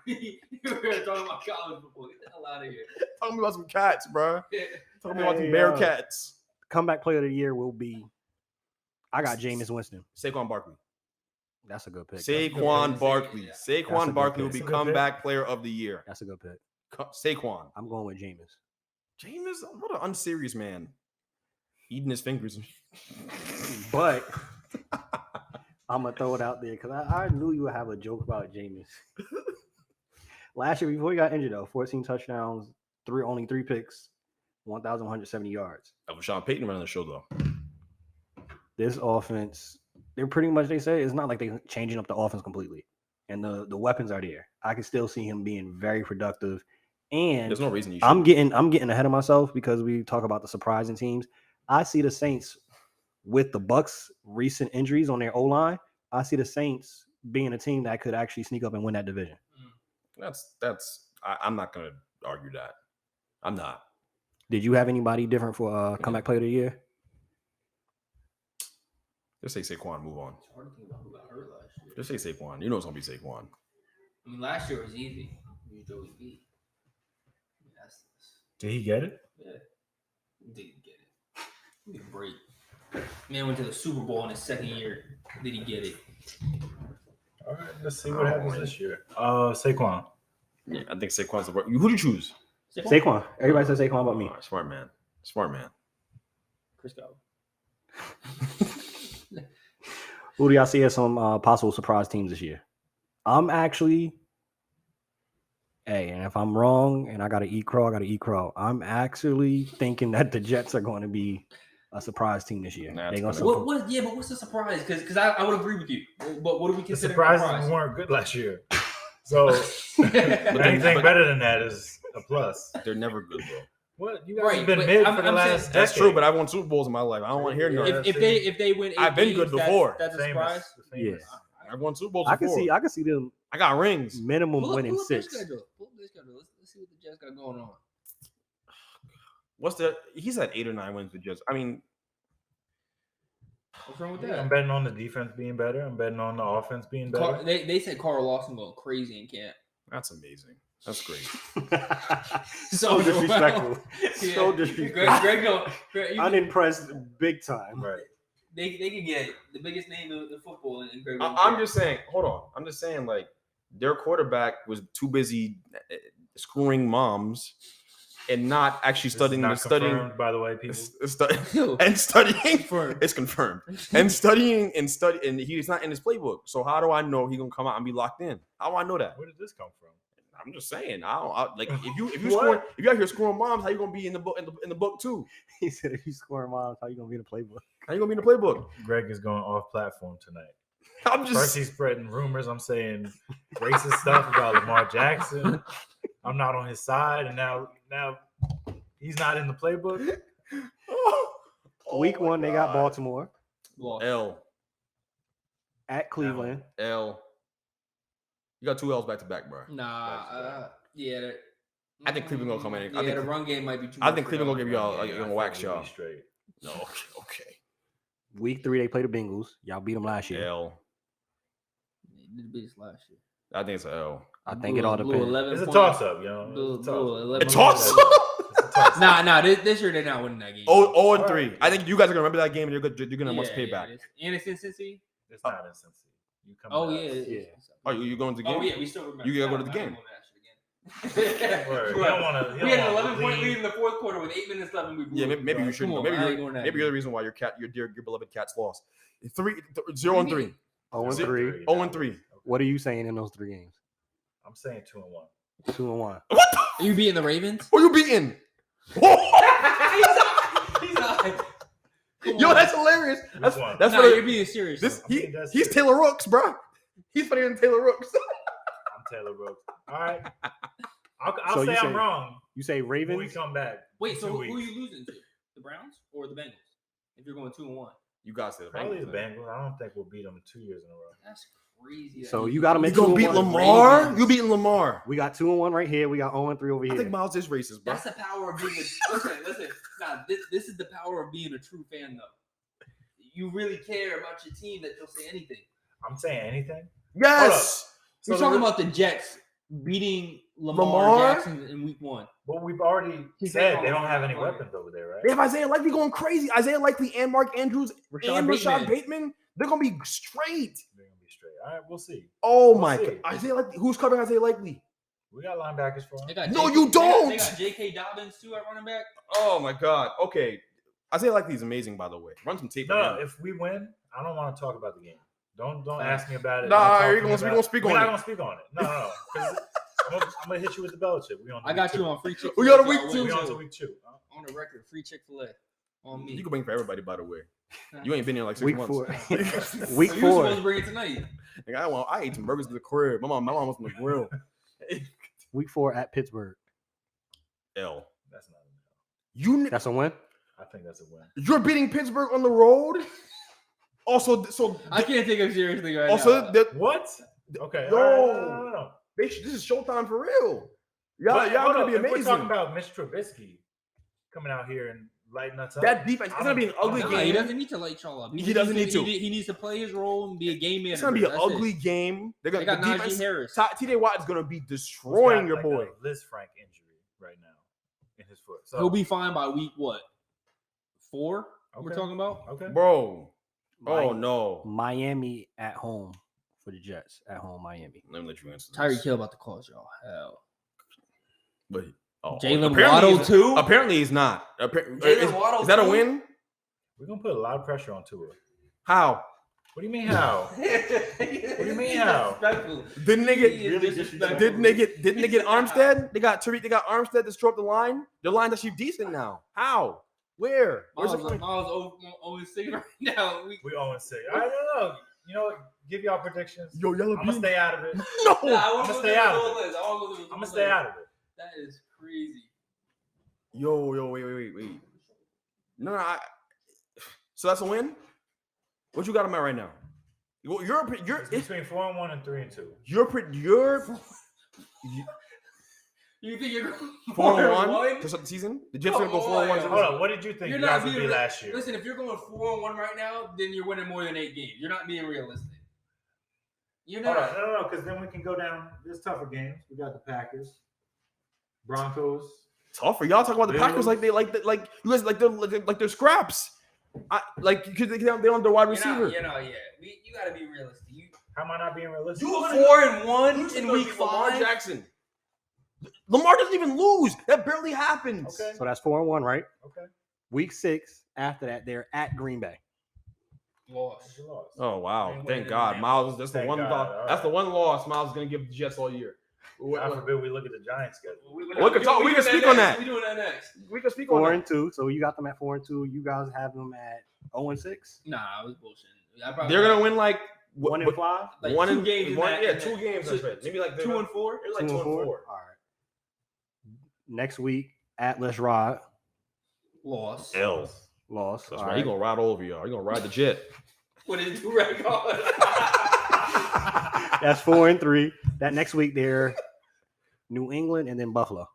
You were talking about college football. Get the hell out of here. Talking about some cats, bro. Talking about some bear cats. Comeback player of the year will be. I got Jameis Winston. Saquon Barkley. That's a good pick. Saquon Barkley. Saquon Barkley will be comeback player of the year. That's a good pick. Saquon. I'm going with Jameis. Jameis, what an unserious man. Eating his fingers. But I'm going to throw it out there because I knew you would have a joke about Jameis. Last year, before he got injured, though, 14 touchdowns, only 3 picks, 1,170 yards. That was Sean Payton running the show, though. This offense, they say it's not like they're changing up the offense completely. And the weapons are there. I can still see him being very productive. And there's no reason you should. I'm getting ahead of myself because we talk about the surprising teams. I see the Saints with the Bucs' recent injuries on their O-line. I see the Saints being a team that could actually sneak up and win that division. I'm not going to argue that. I'm not. Did you have anybody different for comeback player of the year? Just say Saquon, move on. It's hard to think about who got hurt last year. Just say Saquon. You know it's going to be Saquon. I mean, last year was easy. You Joey B. Did he get it? Yeah. He didn't get it. Give me a break. Man went to the Super Bowl in his second year. Did he get it? All right, let's see what happens this year. Saquon. Yeah, I think Saquon's the right. Who do you choose? Saquon. Everybody says Saquon but me. Smart man. Smart man. Chris Godwin. Who do y'all see as some possible surprise teams this year? I'm actually, and if I'm wrong and I got to eat crow, I'm actually thinking that the Jets are going to be a surprise team this year. Nah, They gonna But what's the surprise? Because I would agree with you. But what do we The consider surprises weren't good last year. So anything better than that is a plus. They're never good, bro. What? You guys Right, have been but mid I'm for the last saying- decade. That's true, but I've won Super Bowls in my life. I don't want to hear Yeah. nothing. if they win 8 I've been games, good before. That's a surprise. Famous. I've won Super Bowls I before. can see them I got rings. minimum Pull up winning their 6. schedule. Pull up their schedule. Let's see what the Jets got going on. What's the? He's had 8 or 9 wins with Jets. I mean, What's wrong with I'm that? betting on the defense being better. I'm betting on the offense being better. They said Carl Lawson going crazy in camp. that's amazing. That's great. So disrespectful. Yeah. So disrespectful. Greg, Unimpressed big time. Right. they can get the biggest name in the football in Greg. I'm just saying. Hold on. I'm just saying. Like their quarterback was too busy screwing moms and not actually This is studying. not Studying. confirmed, by the way, people. And studying. Confirmed. It's confirmed. And studying and and he's not in his playbook. So how do I know he's gonna come out and be locked in? How do I know that? Where did this come from? I'm just saying. Like if you What? scoring, if you out here scoring moms, how you gonna be in the book in the book too? He said if you score miles, how you gonna be in the playbook? How you gonna be in the playbook? Greg is going off platform tonight. I'm First, just he's spreading rumors. I'm saying racist stuff about Lamar Jackson. I'm not on his side, and now he's not in the playbook. Week 1, they got Baltimore L. at Cleveland. L. You got 2 L's back to back, bro. Yeah. I think Cleveland gonna come in. Yeah, the run game might be too. I much think for Cleveland them. gonna give y'all Yeah, gonna I wax think we'll y'all. be straight. No, okay. Week 3, they play the Bengals. Y'all beat them last year. L. They did the biggest last year. I think it's an L. I think it all depends. It's a toss up, you know. Blew It's a toss-up. 11 A toss points. It's a toss-up. Nah. This year they're not winning that game. 0-3. I think you guys are gonna remember that game and you're gonna want to pay back. it is. And it's in Cincy. It's not in Cincy. You come Oh back. yeah. it is. Yeah. Oh, you going to the game? Oh yeah, we still remember. You gotta go to the I'm game. going to that shit again. Word. You don't wanna- you We had don't an wanna 11-point lead. lead in the fourth quarter with 8 minutes left, and we blew Yeah, it. maybe you Come shouldn't. on, Maybe I ain't going that you're the game. reason why your beloved Cats lost. 0-3. 0-3. 0-3. What are you saying in those 3 games? I'm saying 2-1. 2-1. What the? Are you beating the Ravens? Who you beating? He's not. Come Yo, on. that's hilarious. That's Which one? that's Nah, what you're being serious. this. I mean, that's He's it. Taylor Rooks, bro. He's funnier than Taylor Rooks. I'm Taylor Brooks. All right. I'll So say you I'm say- wrong You say when we Ravens? come back. Wait, in so 2 who weeks. are you losing to? The Browns or the Bengals? If you're going 2-1, You guys said Probably the Bengals. Bengals. I don't think we'll beat them 2 years in a row. that's crazy. So you got 'em You at gonna beat 2-1. Lamar? Ravens. You beating Lamar? We got 2-1 right here. We got 0-3 over I here. think Miles is racist, bro. That's the power of being a listen. Nah, this is the power of being a true fan, though. You really care about your team that you'll say anything. I'm saying anything. Yes. So You're the talking re- about the Jets beating Lamar Lamar? Jackson in week 1. But we've already He's said making they all don't have the any money. weapons over there, right? They have Isaiah Likely going crazy. Isaiah Likely and Mark Andrews and Rashad Bateman. They're gonna be straight. They're gonna be straight. All right, we'll see. Oh We'll my see. god. Isaiah Likely. Who's covering Isaiah Likely? We got linebackers for They them. got No, you don't! They got J.K. Dobbins too at running back. Oh my god. Okay. Isaiah Likely is amazing, by the way. Run some tape. No, on him. if we win, I don't want to talk about the game. Don't ask me about it. Nah, Don't you're talk to me gonna about speak We're on not it. gonna speak on it. No. 'Cause I'm gonna hit you with the Belichick. We on. I got week you 2. on free Chick. We got a week We 2. on to week 2. On the record, free Chick-fil-A on me. You can bring for everybody, by the way. You ain't been here like 6 Week months. 4. So Week you were supposed 4. to bring it tonight. Like, I ate some burgers at the crib. My mom was on the grill. Week 4 at Pittsburgh. L. That's not. A You That's a win. I think that's a win. you're beating Pittsburgh on the road. Also, so I can't take him seriously right also now. that What? Okay. Yo. all right, no. this is showtime for real. Y'all But y'all hold gonna up, be if amazing. We're talking about Mitch Trubisky coming out here and lighting us up. That defense, it's gonna be an ugly Nah, game. he doesn't need to light y'all up. He doesn't need to. He needs to play his role and be a game manager. It's gonna be an That's ugly it. game. They're They gonna got the Najee defense. Harris. TJ Watt is gonna be He's destroying got, your like, boy. a Liz Frank injury right now in his foot. So He'll be fine by week what? 4? We're Okay. talking about. okay. Bro. Oh Mi- no. Miami at home for the Jets. At home, Miami. Let me let you answer this. Tyreek Hill about to cause y'all hell. But Jalen apparently Waddle he's- too. Apparently he's not. Jalen Waddle Is that a too? win? We're gonna put a lot of pressure on Tua. How? What do you mean how? What do you mean how? Didn't they get? Really disrespectful. Didn't they get Armstead? They got Tariq. They got Armstead to stroke the line. The line's actually decent now. How? Where? Where's the point? Miles 0-6 right now. We 0-6. I don't know. You know what? Give y'all predictions. Yo, yellow I'm gonna bean. stay out of it. No. I'ma stay out of it. I'm I'm gonna stay out of it. That is crazy. Yo, wait. No. So that's a win. What you got him at right now? You're It's between 4-1 and 3-2. You think you're going 4-1 to start the season? The Jets gonna go 4-1. Hold on. What did you think You're you not guys would be being- last year? Listen, if you're going 4-1 right now, then you're winning more than 8 games. You're not being realistic. You're Hold not. on. No, because then we can go down. There's tougher games. We got the Packers, Broncos. Tougher. Y'all talk about the Packers like they like you guys like they're scraps. Because they don't have their wide receiver. You got to be realistic. How am I not being realistic? You 4-1 in week 5. Lamar Jackson. Lamar doesn't even lose. That barely happens. Okay. So that's 4-1, right? Okay. Week 6. After that, they're at Green Bay. Lost. You lost. Oh wow! They Thank win God, in Miles. That's the Thank one. God, all That's the right. one loss Miles is gonna give the Jets all year. God forbid we look at the Giants schedule. We can speak on that. We doing that next. We can speak on that. 4-2. So you got them at 4-2. You guys have them at 0-6. Nah, I was bullshitting. They're gonna win like 1-5. Like one 2 in- games. one- in that, yeah, in 2 that- games. That's right. Maybe like 2 and 4. They're like 2 and 4. All right. Next week, Atlas Rod Lost. L. lost. That's All right. He gonna ride all over y'all. He gonna ride the jet. What did you rank on? That's 4-3. That next week they're New England and then Buffalo.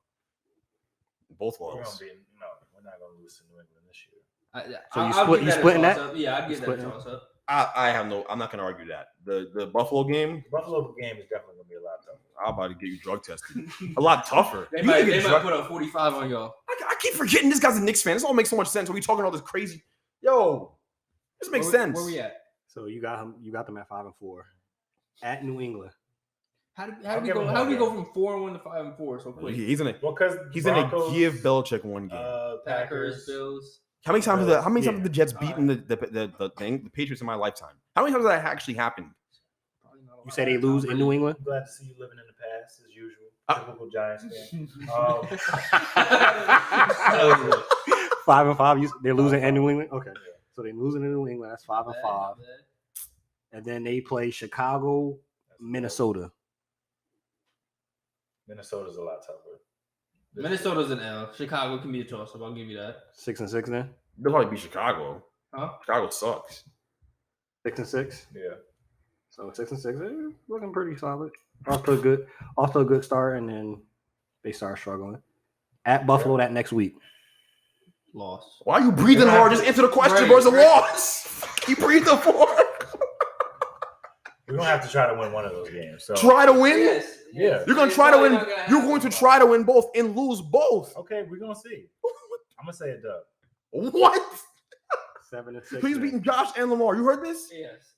Both We're lost. not gonna lose to New England this year. So you I'll split- give you that a splitting that? toss-up. Yeah, I'd give that a Splitting? toss-up. I'm not gonna argue that. The Buffalo game, Buffalo game is definitely gonna be a lot tougher. I'm about to get you drug tested. A lot tougher. They You might can get put drug- up 45 on y'all. I keep forgetting this guy's a Knicks fan. This all makes so much sense. Are we talking all this crazy? Yo, this makes sense. Where we at? So you got them at 5-4. At New England. How did I'll we give go? him How one did we game. go from 4-1 to 5-4 so quick? He's gonna Well, because give Belichick one game. Packers, Bills. How many times have the Jets All beaten the Patriots in my lifetime? How many times has that actually happened? Probably not a You lot. say they lose in New England? I'm glad to see you living in the past as usual. Uh, Typical Giants fan. 5-5. They're losing in New England. Okay, so they're losing in New England. That's 5-5. And then they play Chicago, Minnesota. Minnesota's a lot tougher. Minnesota's an L. Chicago can be a toss-up. I'll give you that. 6-6 then. They'll probably beat Chicago. Huh? Chicago sucks. 6-6. Yeah. So 6-6, looking pretty solid. Off to a good start, and then they start struggling. At Buffalo that next week. Lost. Why are you breathing hard? Just answer the question, Right, bro. It's a right. loss. You breathed the four. We're gonna have to try to win one of those games. So Try to win. Yes. Yeah. You're gonna try to win. You're going to try to win both and lose both. okay, we're gonna see. I'm gonna say a dub. What? 7-6. He's beating Josh and Lamar. You heard this? Yes.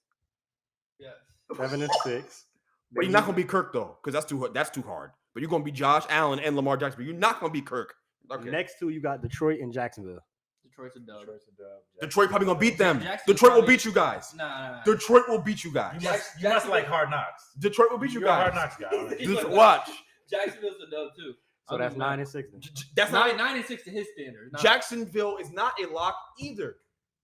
Yes. 7-6. But you're not gonna beat Kirk though, because that's too hard. But you're gonna be Josh Allen and Lamar Jackson. But you're not gonna beat Kirk. Okay. Next two, you got Detroit and Jacksonville. Detroit's a dub. Detroit's a dub. Detroit probably gonna beat them. Jacksonville's Detroit will probably- beat you guys. Nah. Detroit will beat you guys. You must like Hard Knocks. Detroit will beat you You're a Hard guys. Knocks guy. aren't you? Just watch. Jacksonville's a dub too. So that's 9-6 then. That's not 9-6 to his standard. Jacksonville is not a lock either.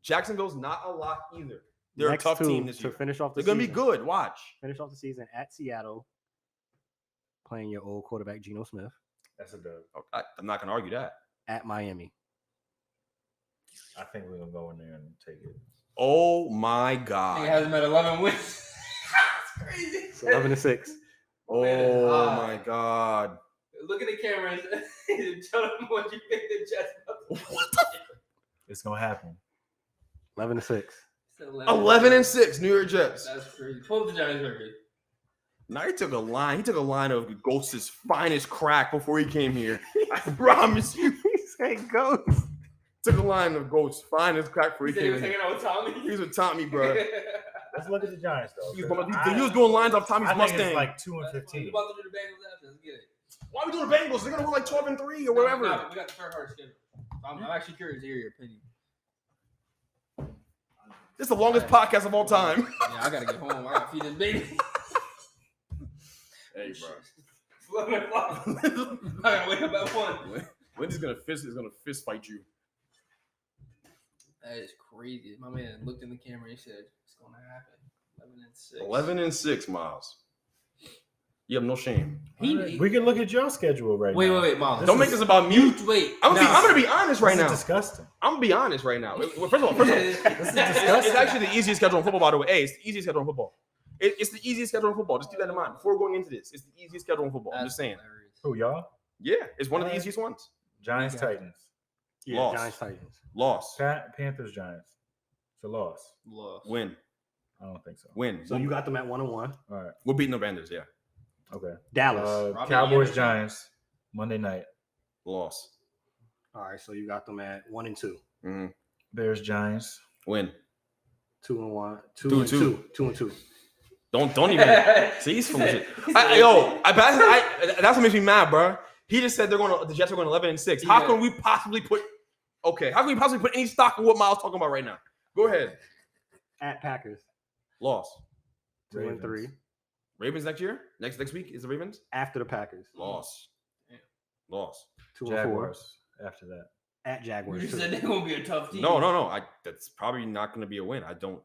Jacksonville's not a lock either. They're Next a tough two, team this to year. finish off the They're gonna be season. good. Watch. Finish off the season at Seattle, playing your old quarterback Geno Smith. That's a dub. I'm not gonna argue that. At Miami. I think we're gonna go in there and take it. Oh my He God. has him at 11 wins. That's crazy. It's 11-6. Oh my God. Look at the cameras and tell them what you think the Jets. It's gonna happen. 11-6. 11-6, New York Jets. That's crazy. Pull up the Giants record. Now he took a line. He took a line of Ghost's finest crack before he came here. I promise you. He said ghost. Took a line of Ghost's finest crack before He he said he came was here. hanging out with Tommy. He's with Tommy, bro. Let's look at the Giants though. He was doing lines off Tommy's I think Mustang. it's like 2-15. We're about to do the Bengals after. Let's get it. Why are we doing the Bengals? They're gonna win like 12-3 or whatever. No, we got the third hard schedule. I'm actually curious to hear your opinion. This is the longest podcast of all time. Yeah, I gotta get home. I gotta feed this baby. Hey, bro. 11 o'clock. I gotta wake up at 1. Wendy's gonna fist fight you. That is crazy. My man looked in the camera and he said, it's going to happen. 11-6, Miles. You have no shame. We can look at your schedule right now. Wait, Miles. Don't make this about me. Wait. I'm gonna be honest right This now. is disgusting. I'm gonna be honest right now. First of all, This is disgusting. it's actually the easiest schedule in football, by the way. Hey, it's the easiest schedule in football. It's the easiest schedule in football. Just keep that in mind. Before going into this, it's the easiest schedule in football. I'm just saying. Who, y'all? Yeah, it's one of the easiest ones. Giants, Titans. Yeah, Loss. Giants, Titans. Loss. Panthers, Giants. It's a loss. Win. I don't think so. Win. So you got them at 1-1. All right. We're beating the Benders, yeah. Okay. Dallas. Cowboys, Giants. Monday night. Loss. All right, so you got them at 1-2. Mm-hmm. Bears, Giants. Win. 2-1. 2-2. 2-2. Don't even see he's full of shit. That's what makes me mad, bro. He just said the Jets are going 11-6. How can we possibly put any stock in what Miles talking about right now? Go ahead. At Packers. Loss. 2-3. Ravens next year? Next week is the Ravens? After the Packers. Loss. Loss. 2-4. Jaguars after that. At Jaguars. You too. said they're gonna be a tough team. No. That's probably not going to be a win. I don't.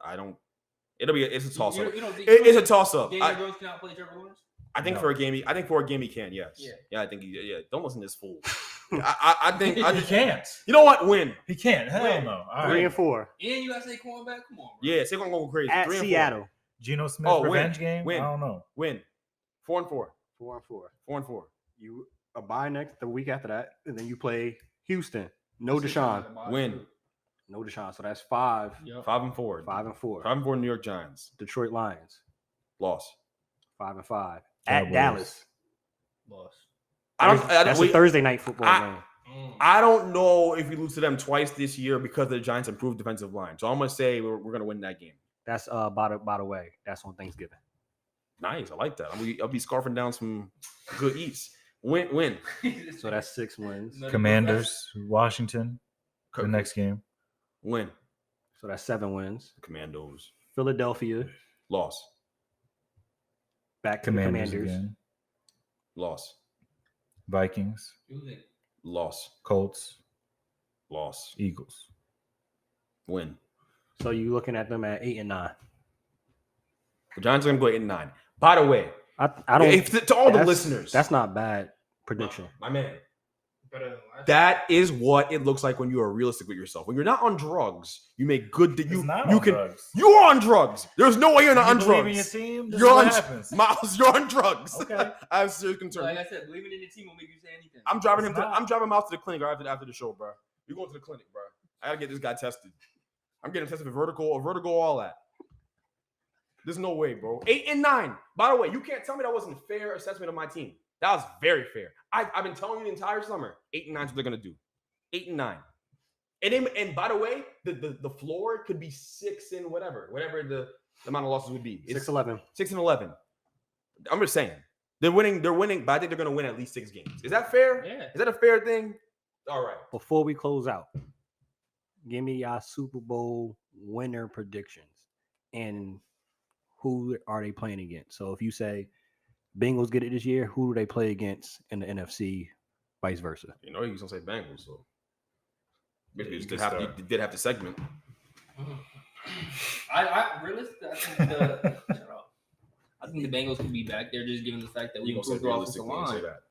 It's a toss up. You don't think It's a toss up. Daniel Jones cannot play Trevor Lawrence? I think for a game he can. Yes. Yeah. I think don't listen to this fool. I think He can't. You know what? Win. He can't. Hell Win. no. All 3-4. And you got to say cornerback? Come on, bro. Yeah, Saquon go crazy. At 3-4. Seattle. Geno Smith revenge game? Win. I don't know. Win. 4-4. 4-4. 4-4. You a bye the week after that, and then you play Houston. No Deshaun. Win. No Deshaun. So that's 5. Yep. 5-4. 5-4. 5-4 New York Giants. Detroit Lions. Loss. 5-5. At Cowboys. Dallas. Loss. That's a Thursday night football game. I don't know if we lose to them twice this year because the Giants improved defensive line. So I'm gonna say we're gonna win that game. That's by the way. That's on Thanksgiving. Nice, I like that. I'll be scarfing down some good eats. Win. So that's 6 wins. Commanders, Washington, the next game. Win. So that's 7 wins. Commandos. Philadelphia. Loss. Back to the Commanders Commanders. again. Loss. Vikings, Loss. Colts, Loss. Eagles. Win. So you looking at them at 8 and 9. The Giants are gonna go 8-9. By the way, I don't. to all the listeners, That's not bad prediction. my man. Better than last. That is what it looks like when you are realistic with yourself. When you're not on drugs, you make good. It's not you on can. drugs. You are on drugs. There's no way you're not on You believe drugs. in your team? This You're is what on happens. Miles. You're on drugs. Okay. I have serious concern. Like I said, believing in the team will make you say anything. I'm driving It's him. not. I'm driving him out to the clinic after the show, bro. You're going to the clinic, bro. I gotta get this guy tested. I'm getting tested for vertigo, all that. There's no way, bro. 8 and 9. By the way, you can't tell me that wasn't a fair assessment of my team. That was very fair. I've been telling you the entire summer. 8 and 9 is what they're gonna do. 8 and 9. And by the way, the floor could be 6 and whatever the amount of losses would be. It's 6-11. 6 and 11. I'm just saying they're winning, but I think they're gonna win at least 6 games. Is that fair? Yeah. Is that a fair thing? All right. Before we close out, give me y'all Super Bowl winner predictions and who are they playing against. So if you say Bengals get it this year, who do they play against in the NFC, vice versa? You know, he's gonna say Bengals, so maybe Yeah, you you did have the segment. I realistically, shut up. I think the Bengals could be back there, just given the fact that we You gonna say improved our offensive realistically and say line. that?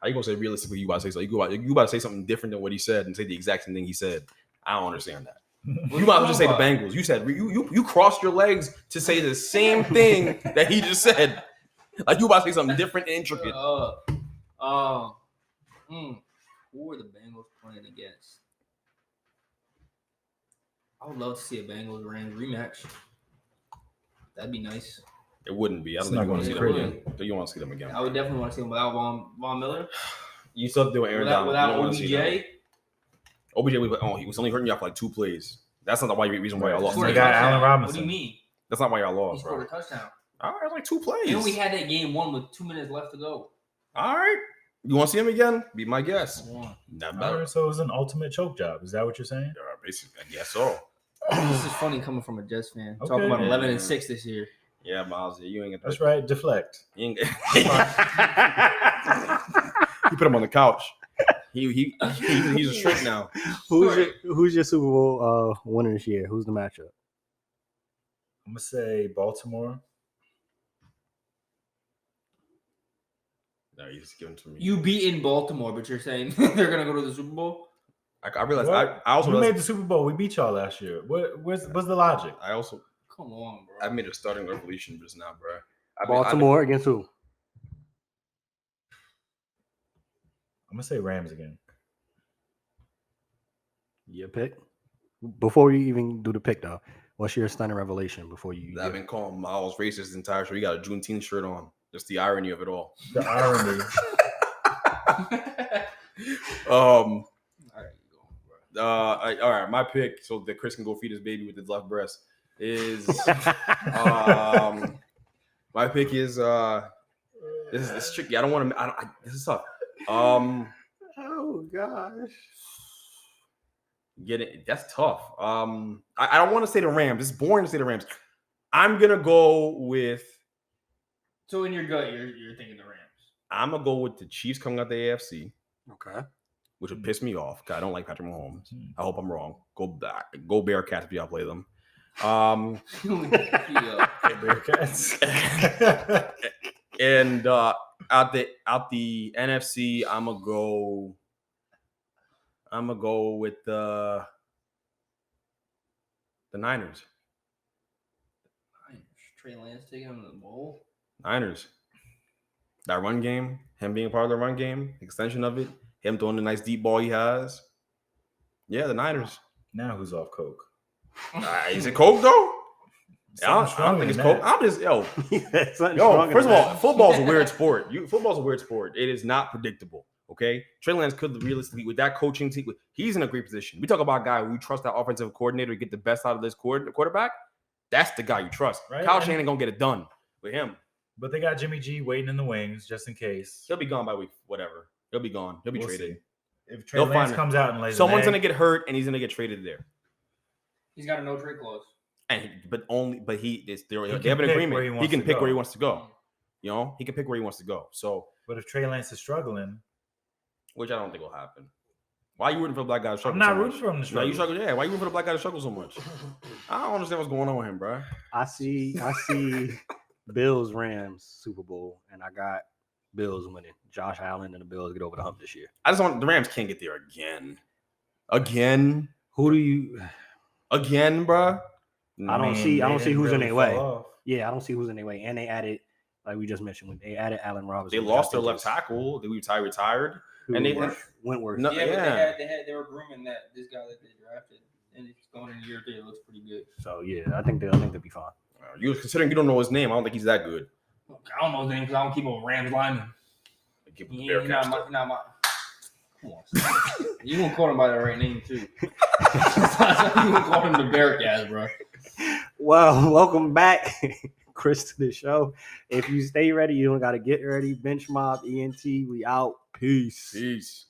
How you gonna say realistically? You about to say so? You about to say something different than what he said and say the exact same thing he said? I don't understand that. You might as well just say the Bengals. You said you crossed your legs to say the same thing that he just said. Like you about to say something different and intricate. Who are the Bengals playing against? I would love to see a Bengals Rams rematch. That'd be nice. It wouldn't be. I It's don't think not you want to see gonna them be again. You want to see them again? I would definitely want to see them without Von Miller. You still have to do Aaron Donald. Without You don't wanna see them. OBJ. OBJ, he was only hurting you off like 2 plays. That's not the reason why I lost. They got Allen Robinson. What do you mean? That's not why y'all He lost, scored bro. a touchdown. All right, like 2 plays. And we had that game won with 2 minutes left to go. All right. You want to see him again? Be my guest. Not All bad. right, so it was an ultimate choke job. Is that what you're saying? Basically, I guess so. This is funny coming from a Jets fan. Okay. Talking about Yeah. 11-6 this year. Yeah, Miles, you ain't get That's right. Deflect. You ain't he put him on the couch. He's a shrink now. Who's your Super Bowl winner this year? Who's the matchup? I'm gonna say Baltimore. No, you just give him to me. You beat in Baltimore, but you're saying they're gonna go to the Super Bowl? I realized. What? I also we realized, made the Super Bowl. We beat y'all last year. What's the logic? I also Come on, bro. I made a starting revolution just now, bro. Baltimore against who? I'm gonna say Rams again. Your pick? Before you even do the pick, though, what's your stunning revelation before you? I've been calling Miles racist the entire show. You got a Juneteenth shirt on. Just the irony of it all. The irony. All right, my pick, so that Chris can go feed his baby with his left breast, is my pick is this is tricky. I don't want to. This is tough. Oh gosh. Get it? That's tough. I don't want to say the Rams. It's boring to say the Rams. I'm gonna go with. So in your gut, you're thinking the Rams. I'm gonna go with the Chiefs coming out the AFC. Okay. Which would piss me off. Cause I don't like Patrick Mahomes. I hope I'm wrong. Go Bearcats if y'all play them. Bearcats. And out the NFC, I'm gonna go with the Niners. Trey Lance taking him to the bowl. Niners. That run game, him being part of the run game, extension of it, him throwing the nice deep ball he has. Yeah, the Niners. Now who's off coke? Is it coke though? I don't Something think it's stronger coke. I'm just first of all, football's a weird sport. Football's a weird sport. It is not predictable. Okay, Trey Lance could realistically, with that coaching team, he's in a great position. We talk about a guy who you trust that offensive coordinator to get the best out of this quarterback. That's the guy you trust. Right? Kyle Shanahan gonna get it done with him. But they got Jimmy G waiting in the wings just in case. He'll be gone by week whatever. He'll be gone. He'll be We'll traded. see. If Trey Lance comes out and lays someone's an gonna egg, get hurt and he's gonna get traded there. He's got a no trade clause. They have an pick agreement. where he He wants can to pick go. where he wants to go. You know, he can pick where he wants to go. So, But if Trey Lance is struggling, which I don't think will happen. Why are you rooting for the black guy to struggle? I'm not so much? rooting for him to No, struggle. you struggle. Yeah, why you rooting for the black guy to struggle so much? I don't understand what's going on with him, bro. I see Bills Rams Super Bowl, and I got Bills winning. Josh Allen and the Bills get over the hump this year. I just want the Rams can't get there again, Who do you? bro. I don't see they who's didn't in really their way. fall off. Yeah, I don't see who's in their way. And they added, like we just mentioned, when they added Allen Robinson. They lost their left tackle. They retired. And they Wentworth. No, Yeah, yeah. but they were grooming this guy that they drafted, and it's going in year 3. It looks pretty good. So yeah, I think they'll be fine. You considering you don't know his name, I don't think he's that good. I don't know his name because I don't keep up with Rams linemen. Give him the You're Bearcats. not my. Come on, you gonna call him by the right name too. You gonna call him the Bearcats, bro. Well, welcome back, Chris, to the show. If you stay ready, you don't got to get ready. Bench Mob, ENT, we out. Peace. Peace.